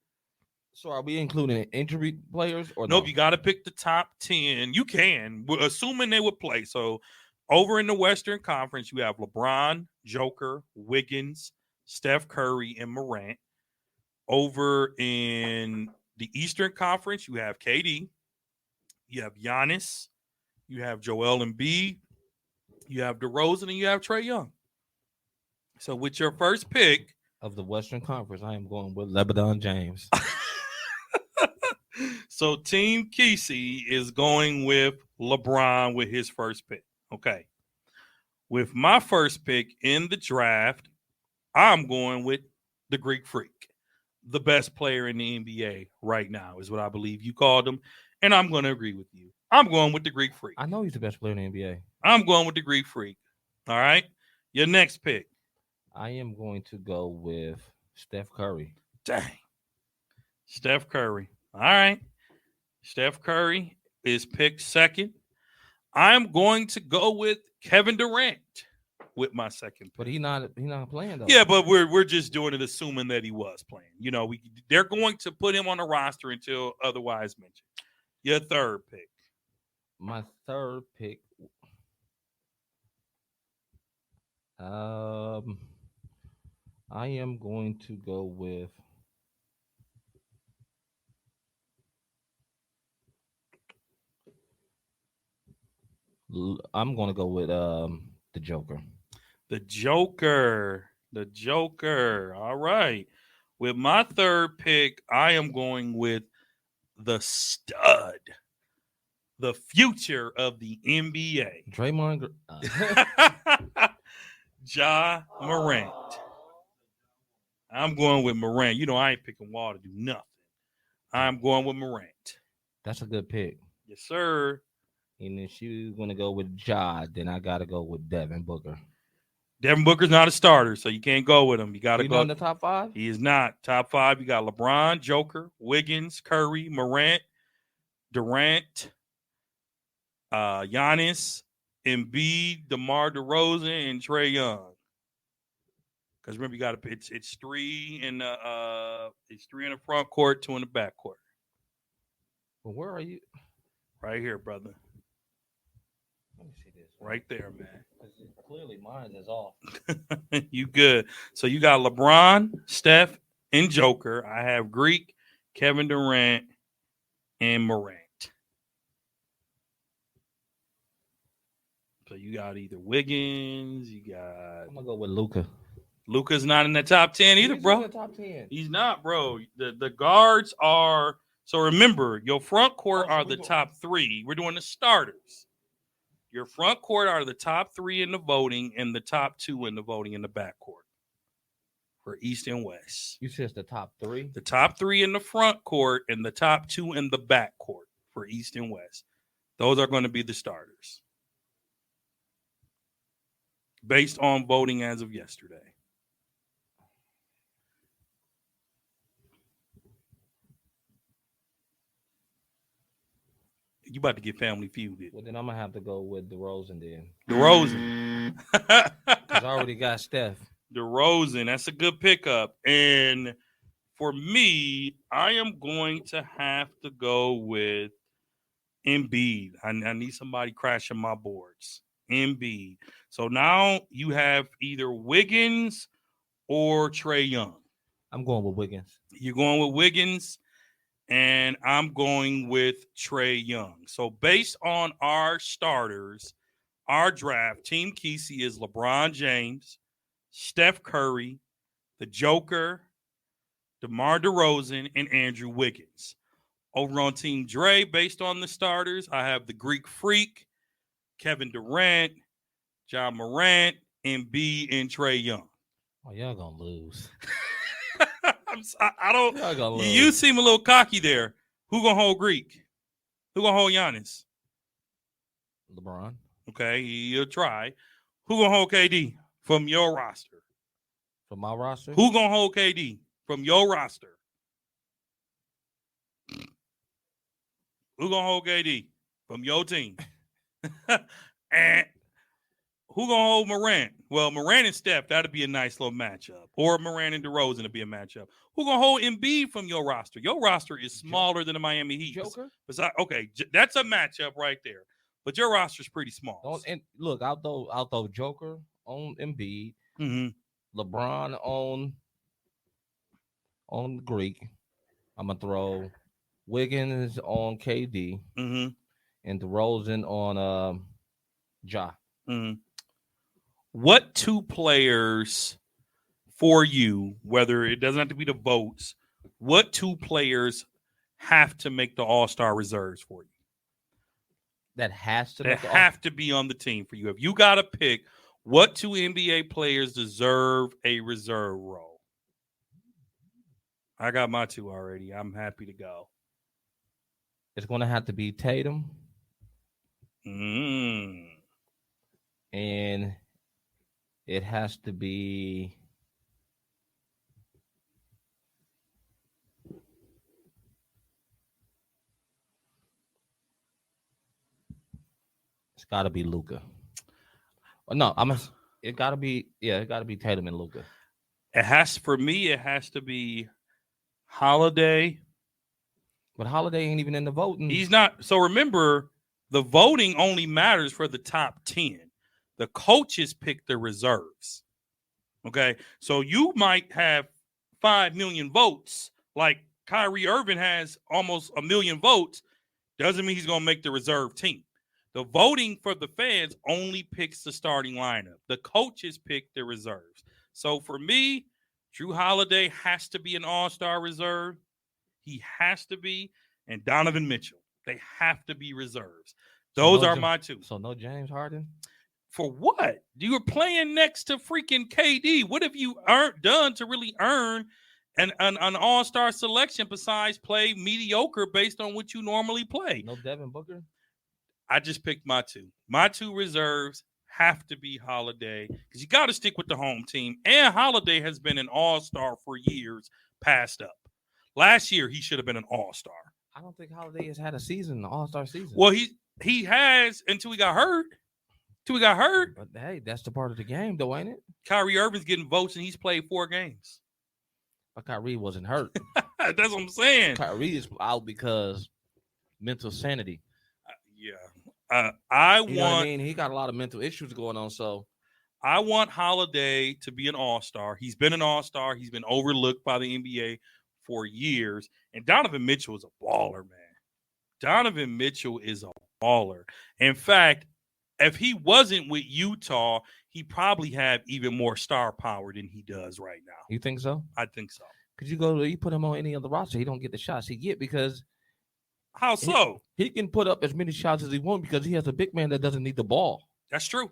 So are we including injury players or Nope, no? you got to pick the top 10. You can, assuming they would play. So, over in the Western Conference, you have LeBron, Joker, Wiggins, Steph Curry, and Morant. Over in the Eastern Conference, you have KD, you have Giannis, you have Joel Embiid, you have DeRozan, and you have Trae Young. So with your first pick Of the Western Conference, I am going with LeBron James. so Team Kesey is going with LeBron with his first pick. Okay. With my first pick in the draft, I'm going with the Greek Freak. The best player in the NBA right now is what I believe you called him. And I'm going to agree with you. I'm going with the Greek Freak. I know he's the best player in the NBA. I'm going with the Greek Freak. All right. Your next pick. I am going to go with Steph Curry. Dang. Steph Curry. All right. Steph Curry is picked second. I'm going to go with Kevin Durant with my second pick. But he's not playing though. Yeah, but we're just doing it assuming that he was playing. You know, they're going to put him on the roster until otherwise mentioned. Your third pick. My third pick. I am going to go with I'm going to go with the Joker. The Joker. The Joker. All right. With my third pick, I am going with the stud, the future of the NBA. Draymond. Ja Morant. I'm going with Morant. You know, I ain't picking Wall to do nothing. I'm going with Morant. That's a good pick. Yes, sir. And if she's going to go with Ja, then I got to go with Devin Booker. Devin Booker's not a starter, so you can't go with him. You got to He go. not in the top five? He is not. Top five, you got LeBron, Joker, Wiggins, Curry, Morant, Durant, Giannis, Embiid, DeMar DeRozan, and Trae Young. Because remember, you got to it's three in the front court, two in the back court. Well, where are you? Right here, brother. Let me see this. Right there, man. Clearly, mine is off. You good. So you got LeBron, Steph, and Joker. I have Greek, Kevin Durant, and Morant. So you got either Wiggins, you got I'm gonna go with Luka. Luka's not in the top 10 either, bro. In the top 10. He's not, bro. The guards are. So remember, your front court are the top three. We're doing the starters. Your front court are the top three in the voting and the top two in the voting in the back court for East and West. You said it's the top three? The top three in the front court and the top two in the back court for East and West. Those are going to be the starters based on voting as of yesterday. You about to get Family Feuded. Well, then I'm gonna have to go with DeRozan then. DeRozan. Because I already got Steph. DeRozan, that's a good pickup. And for me, I am going to have to go with Embiid. I need somebody crashing my boards. Embiid. So now you have either Wiggins or Trae Young. I'm going with Wiggins. You're going with Wiggins, and I'm going with Trae Young. So based on our starters, our draft, Team Kesey is LeBron James, Steph Curry, the Joker, DeMar DeRozan, and Andrew Wiggins. Over on Team Dre, based on the starters, I have the Greek Freak, Kevin Durant, John Morant, Embiid, and Trae Young. Oh, y'all gonna lose. I don't. Y'all gonna lose. You seem a little cocky there. Who gonna hold Greek? Who gonna hold Giannis? LeBron. Okay, you'll try. Who gonna hold KD from your roster? From my roster? Who gonna hold KD from your roster? Who gonna hold KD from your team? And who gonna hold Morant? Well, Morant and Steph, that'd be a nice little matchup. Or Morant and DeRozan would be a matchup. Who gonna hold Embiid from your roster? Your roster is smaller than the Miami Heat. Joker? Okay, that's a matchup right there. But your roster's pretty small. And look, I'll throw Joker on Embiid, Mm-hmm. LeBron on Greek. I'm gonna throw Wiggins on KD, Mm-hmm. and DeRozan on Ja. Mm-hmm. What two players for you, whether it doesn't have to be the votes, what two players have to make the All-Star reserves for you? That has to That have to be on the team for you. If you got to pick, what two NBA players deserve a reserve role? I got my two already. I'm happy to go. It's gonna have to be Tatum, Mm. and it has to be it's got to be Luka. No, it got to be Tatum and Luka. It has to be Holiday. But Holiday ain't even in the voting. He's not. So remember, the voting only matters for the top 10. The coaches pick the reserves. Okay. So you might have 5 million votes, like Kyrie Irving has almost 1 million votes. Doesn't mean he's going to make the reserve team. The voting for the fans only picks the starting lineup. The coaches pick the reserves. So for me, Drew Holiday has to be an all-star reserve. He has to be. And Donovan Mitchell. They have to be reserves. Those are my two. So no James Harden? For what? You were playing next to freaking KD. What have you done to really earn an all-star selection besides play mediocre based on what you normally play? No Devin Booker? I just picked my two. My two reserves have to be Holiday because you got to stick with the home team. And Holiday has been an all-star for years, passed up. Last year, he should have been an all-star. I don't think Holiday has had a season, an all-star season. Well, he has until he got hurt. But hey, that's the part of the game, though, ain't it? Kyrie Irving's getting votes, and he's played 4 games. But Kyrie wasn't hurt. That's what I'm saying. Kyrie is out because mental sanity. Yeah. I mean? He got a lot of mental issues going on, so I want Holiday to be an all-star. He's been an all-star. He's been overlooked by the NBA for years. And Donovan Mitchell is a baller, man. Donovan Mitchell is a baller. In fact, if he wasn't with Utah, he probably have even more star power than he does right now. You think so? I think so. Because you put him on any other roster, he don't get the shots he get because how so? He can put up as many shots as he wants because he has a big man that doesn't need the ball. That's true.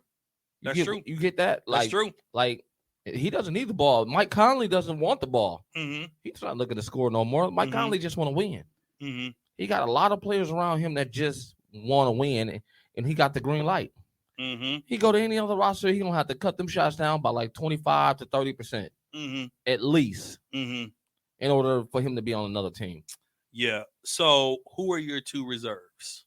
True. You get that? That's true. Like he doesn't need the ball. Mike Conley doesn't want the ball. Mm-hmm. He's not looking to score no more. Mike Conley just want to win. Mm-hmm. He got a lot of players around him that just want to win, and he got the green light. Mm-hmm. He go to any other roster, he gonna have to cut them shots down by like 25 to 30% at least in order for him to be on another team. Yeah. So who are your two reserves?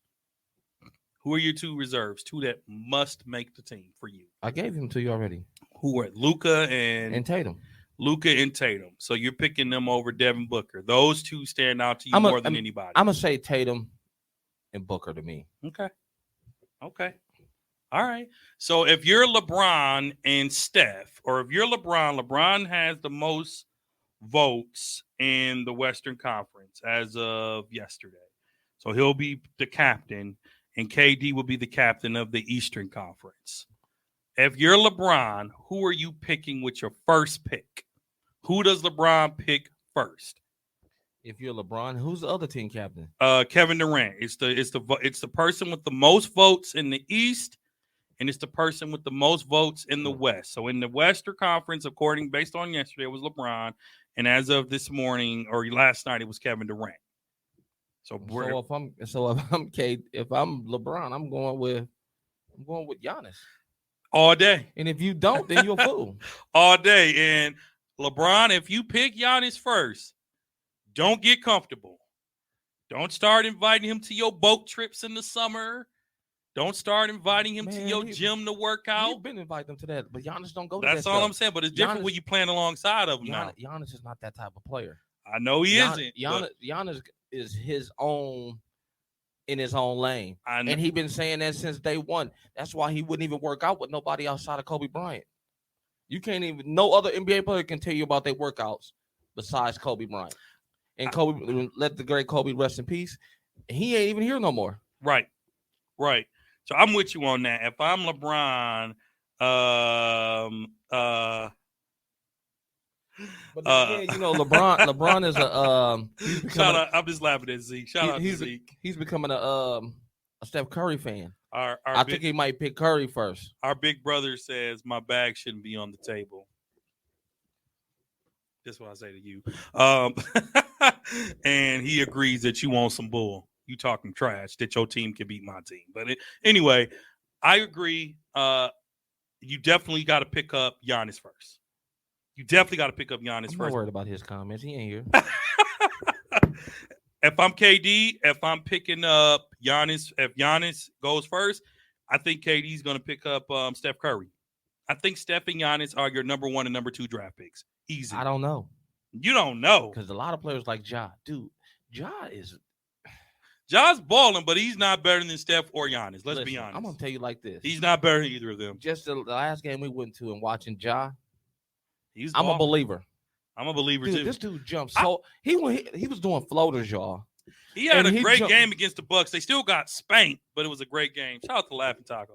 Who are your two reserves? Two that must make the team for you. I gave him to you already. Who are Luka and Tatum? Luka and Tatum. So you're picking them over Devin Booker. Those two stand out to you more than anybody. I'm gonna say Tatum and Booker to me. Okay. All right. So if you're LeBron and Steph, or if you're LeBron has the most votes in the Western Conference as of yesterday. So he'll be the captain, and KD will be the captain of the Eastern Conference. If you're LeBron, who are you picking with your first pick? Who does LeBron pick first? If you're LeBron, who's the other team captain? Kevin Durant. It's the person with the most votes in the East, and it's the person with the most votes in the West. So in the Western Conference, based on yesterday, it was LeBron, and as of this morning or last night, it was Kevin Durant. So if I'm LeBron, I'm going with Giannis. All day. And if you don't, then you're a fool. All day. And LeBron, if you pick Giannis first, don't get comfortable. Don't start inviting him to your boat trips in the summer. Don't start inviting him to your gym to work out. You've been inviting them to that, but Giannis don't go to That's that all stuff. I'm saying, but it's different when you playing alongside of him now. Giannis is not that type of player. I know he isn't. Giannis is his own in his own lane. And he's been saying that since day one. That's why he wouldn't even work out with nobody outside of Kobe Bryant. You can't even, no other NBA player can tell you about their workouts besides Kobe Bryant. And Kobe, let the great Kobe rest in peace. He ain't even here no more. Right. So I'm with you on that. If I'm LeBron, but again, LeBron is a shout out. I'm just laughing at Zeke. Shout out to Zeke. He's becoming a Steph Curry fan. I think he might pick Curry first. Our big brother says my bag shouldn't be on the table. That's what I say to you. And he agrees that you want some bull. You talking trash that your team can beat my team. But anyway, I agree. You definitely got to pick up Giannis first. I'm not worried about his comments. He ain't here. If I'm KD, if I'm picking up Giannis, if Giannis goes first, I think KD's going to pick up Steph Curry. I think Steph and Giannis are your number 1 and number 2 draft picks. Easy. I don't know. You don't know. Because a lot of players like Ja. Dude, Ja's balling, but he's not better than Steph or Giannis. Let's be honest. I'm going to tell you like this. He's not better than either of them. Just the last game we went to and watching Ja, I'm a believer. I'm a believer, too. This dude jumped. So he was doing floaters, y'all. He had a great game against the Bucks. They still got spanked, but it was a great game. Shout out to Laughing Tacos.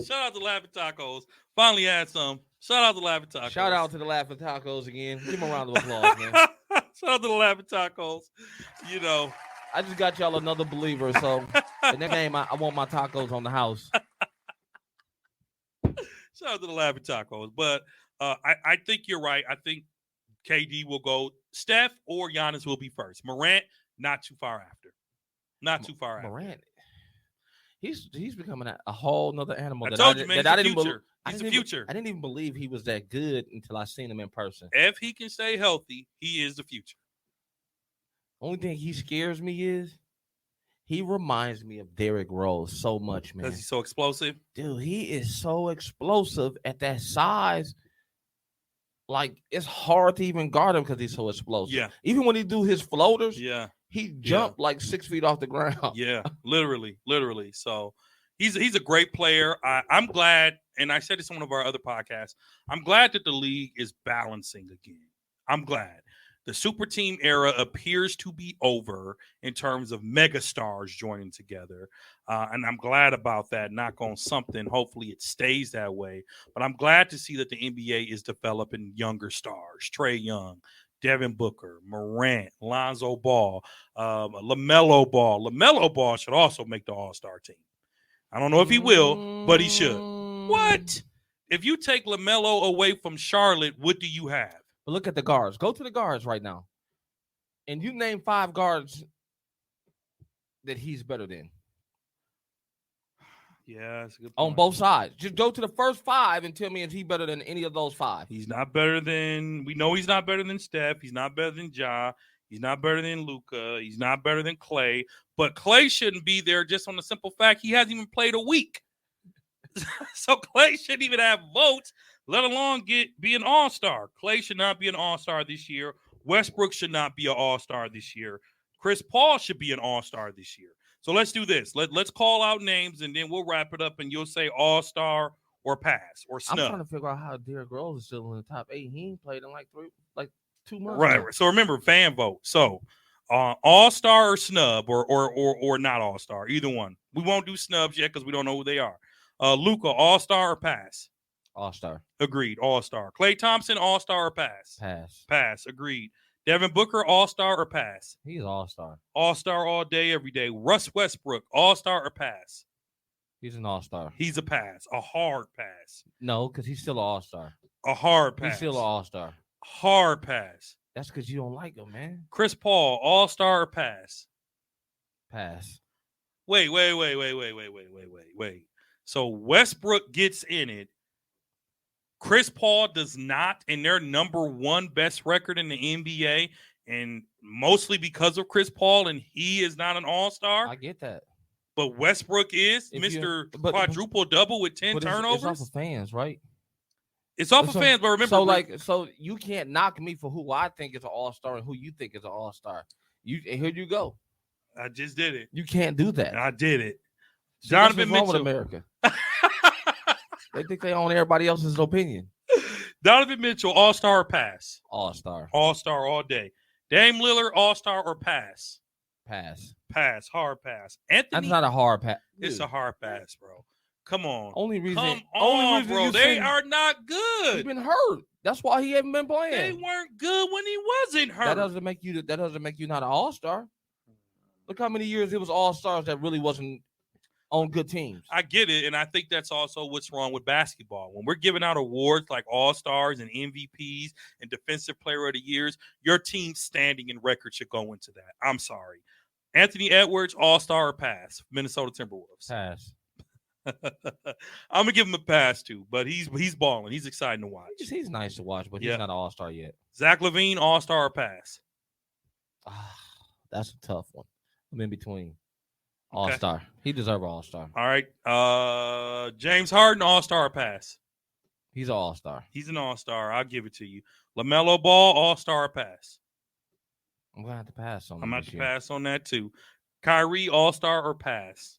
Shout out to Laughing Tacos. Finally had some. Shout out to Laughing Tacos. Shout out to the Laughing Tacos again. Give them a round of applause, man. Shout out to the Laughing Tacos. I just got y'all another believer. So the next game, I want my tacos on the house. Shout out to the Laughing Tacos. But I think you're right. I think KD will go. Steph or Giannis will be first. Morant, not too far after. Morant, he's becoming a whole nother animal. I told you, man, he's the future. I didn't even believe he was that good until I seen him in person. If he can stay healthy, he is the future. Only thing he scares me is he reminds me of Derrick Rose so much, man. Because he's so explosive? Dude, he is so explosive at that size. Like, it's hard to even guard him because he's so explosive. Yeah. Even when he do his floaters, he jumped like 6 feet off the ground. Yeah, literally. So he's a great player. I'm glad, and I said this on one of our other podcasts, I'm glad that the league is balancing again. I'm glad. The super team era appears to be over in terms of megastars joining together. And I'm glad about that. Knock on something. Hopefully it stays that way. But I'm glad to see that the NBA is developing younger stars. Trae Young, Devin Booker, Morant, Lonzo Ball, LaMelo Ball. LaMelo Ball should also make the All-Star team. I don't know if he will, but he should. What? If you take LaMelo away from Charlotte, what do you have? But look at the guards. Go to the guards right now. And you name 5 guards that he's better than. Yeah, that's a good point. On both sides. Just go to the first 5 and tell me if he's better than any of those 5. He's not better than, we know he's not better than Steph. He's not better than Ja. He's not better than Luka. He's not better than Clay. But Clay shouldn't be there just on the simple fact he hasn't even played a week. So Clay shouldn't even have votes, let alone be an all-star. Clay should not be an all-star this year. Westbrook should not be an all-star this year. Chris Paul should be an all-star this year. So let's do this. Let's call out names, and then we'll wrap it up, and you'll say all-star or pass or snub. I'm trying to figure out how Derrick Rose is still in the top 8. He ain't played in like 2 months. Right. So remember, fan vote. So all-star or snub or not all-star, either one. We won't do snubs yet because we don't know who they are. Luka, all-star or pass? All-star. Agreed. All-star. Klay Thompson, all-star or pass? Pass. Pass. Agreed. Devin Booker, all-star or pass? He's all-star. All-star all day, every day. Russ Westbrook, all-star or pass? He's an all-star. He's a pass. A hard pass. No, because he's still an all-star. A hard pass. He's still an all-star. Hard pass. That's because you don't like him, man. Chris Paul, all-star or pass? Pass. Wait. So Westbrook gets in it. Chris Paul does not, and their number one best record in the NBA, and mostly because of Chris Paul, and he is not an all-star. I get that. But Westbrook is If Mr. but- Quadruple Double with 10 But turnovers. It's off of fans, right? It's off of So- fans, but remember, So you can't knock me for who I think is an all-star and who you think is an all-star. And here you go. I just did it. You can't do that. I did it. See, that's Donovan what's wrong with Mitchell. America. They think they own everybody else's opinion. Donovan Mitchell, all-star or pass? All-star. All-star all day. Dame Lillard, all-star or pass? Pass. Pass. Hard pass. That's Anthony, not a hard pass. it's a hard pass, bro. Come on. Only reason. Come only on, reason bro. you They seen- are not He's good. been hurt. That's why he hasn't been They playing. weren't good when he wasn't hurt. That doesn't make you. That doesn't make you not an all-star. Look how many years it was all-stars that really wasn't on good teams. I get it, and I think that's also what's wrong with basketball. When we're giving out awards like All-Stars and MVPs and Defensive Player of the Years, your team's standing and record should go into that. I'm sorry. Anthony Edwards, All-Star or pass? Minnesota Timberwolves. Pass. I'm gonna give him a pass too, but he's balling. He's exciting to watch. He's nice to watch, but he's Yeah. not an all-star yet. Zach LaVine, All-Star or pass? That's a tough one. I'm in between. Okay. All-star. He deserves an all-star. All right. James Harden, All-Star or pass? He's an all-star. He's an All-Star. I'll give it to you. LaMelo Ball, All-Star or pass? I'm gonna have to pass on him. I'm going this to year. pass on that too. Kyrie, All-Star or pass?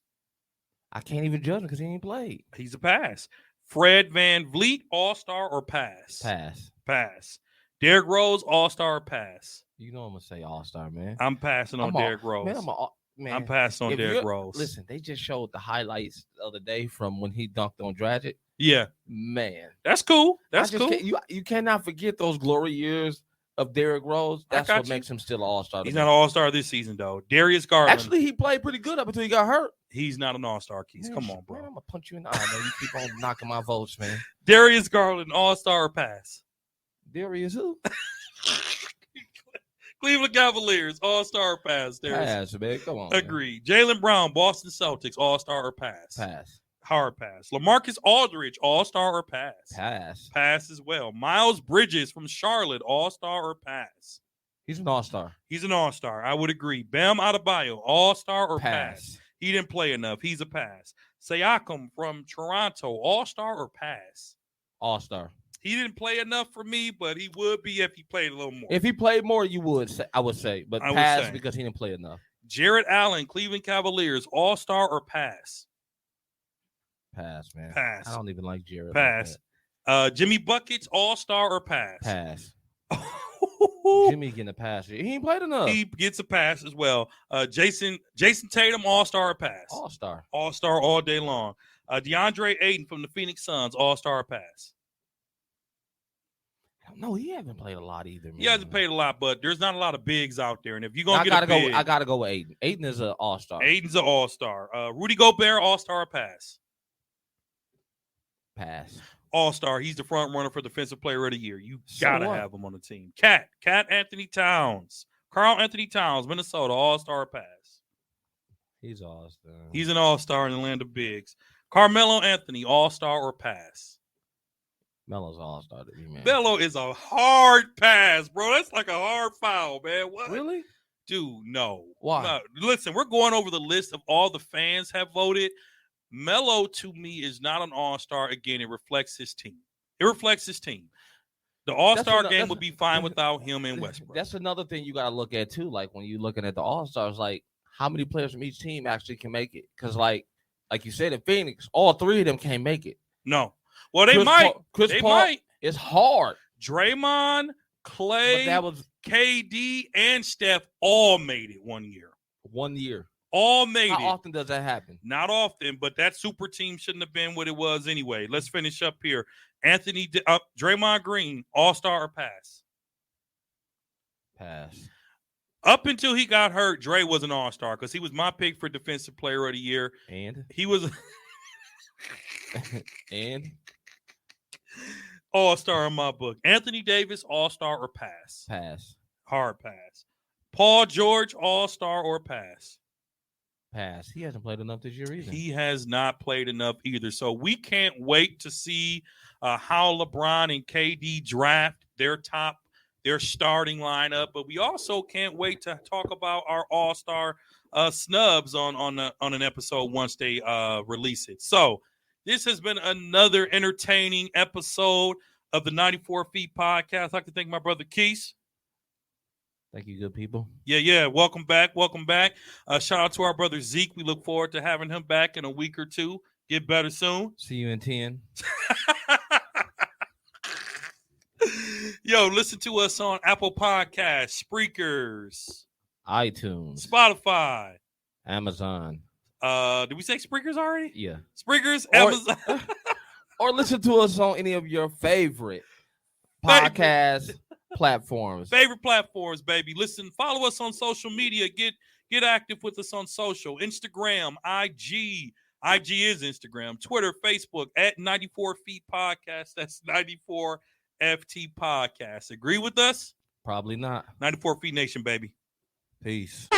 I can't even judge him because he ain't played. He's a pass. Fred Van Vliet, All-Star or pass? Pass. Pass. Derrick Rose, All-Star or pass? You know I'm gonna say all-star, man. I'm passing on I'm all- Derrick Rose. Man, I'm passing on if Derrick you're- Rose. Listen, they just showed the highlights the other day from when he dunked on Dragic. Yeah, Man, that's cool. That's I just cool. can't- you cannot forget those glory years of Derrick Rose. I That's got what you. makes him still an all-star. to He's me. not an All-Star this season, though. Darius Garland, Actually, he played pretty good up until he got hurt. he's not an All-Star, Keith. Man, Come on, Man, bro. I'm gonna punch you in the eye, man. You keep on knocking my votes, man. Darius Garland, All-Star or pass? Darius who? Cleveland Cavaliers, All-Star or pass? Darius. Pass, man. Come on. man. Agreed. Jalen Brown, Boston Celtics, All-Star or pass? Pass. Hard pass. LaMarcus Aldridge, All-Star or pass? Pass. Pass as well. Miles Bridges from Charlotte, All-Star or pass? He's an all-star. He's an All-Star. I would agree. Bam Adebayo, All-Star or pass? Pass. He didn't play enough. He's a pass. Siakam from Toronto, All-Star or pass? All-star. He didn't play enough for me, but he would be if he played a little more. If he played more, you would say. I would say, but I would pass say. because he didn't play enough. Jared Allen, Cleveland Cavaliers, All-Star or pass? Pass, man. Pass. I don't even like Jared. Pass. Like Jimmy Buckets, All-Star or pass? that. Pass. Jimmy getting a pass. He ain't played enough. He gets a pass as well. Jason Tatum, All-Star or pass? All-star. All-Star all day long. DeAndre Ayton from the Phoenix Suns, All-Star or pass? No, he hasn't played a lot either. Man. He hasn't played a lot, but there's not a lot of bigs out there. And if you're I gonna get gotta a go. big, I gotta go with Aiden. Aiden is an all-star. Aiden's an All-Star. Rudy Gobert, All-Star or pass? Pass. All-Star. He's the front runner for Defensive Player of the Year. You So gotta what? have him on the team. Cat Anthony Towns, Carl Anthony Towns, Minnesota, All-Star or pass? He's all-star. He's an All-Star in the land of bigs. Carmelo Anthony, All-Star or pass? Melo's all-star to me, man. Melo is a hard pass, bro. That's like a hard foul, man. What? Really? Dude, no. Why? No. Listen, we're going over the list of all the fans have voted. Melo, to me, is not an all-star. Again, it reflects his team. It reflects his team. The all-star ano- game that's- would be fine without him and Westbrook. That's another thing you got to look at too. Like when you're looking at the all-stars, like how many players from each team actually can make it? Because like you said in Phoenix, all three of them can't make it. No. Well, they might. Chris They Paul, might. It's hard. Draymond, But Clay, that was KD, and Steph all made it one year. 1 year. All made How it. often does that happen? Not often, but that super team shouldn't have been what it was anyway. Let's finish up here. Draymond Green, all-star or pass? Pass. Up until he got hurt, Dre was an all-star because he was my pick for defensive player of the year. And He was and all-star in my book. Anthony Davis, all-star or pass? pass. Hard pass. Paul George, all-star or pass? Pass. He hasn't played enough this year either. He has not played enough either. So we can't wait to see how LeBron and KD draft their starting lineup. But we also can't wait to talk about our all-star snubs on an episode once they release it. So this has been another entertaining episode of the 94 Feet Podcast. I'd like to thank my brother Keith. Thank you, good people. Yeah. Welcome back. Shout out to our brother Zeke. We look forward to having him back in a week or two. Get better soon. See you in 10. Yo, listen to us on Apple Podcasts, Spreakers, iTunes, Spotify, Amazon. Did we say Spreakers already? Yeah. Spreakers, Or- Amazon. Or listen to us on any of your favorite podcast platforms. Favorite platforms, baby. Listen, follow us on social media. Get active with us on social. Instagram, IG. IG is Instagram. Twitter, Facebook, at 94 Feet Podcast. That's 94 FT Podcast. Agree with us? Probably not. 94 Feet Nation, baby. Peace.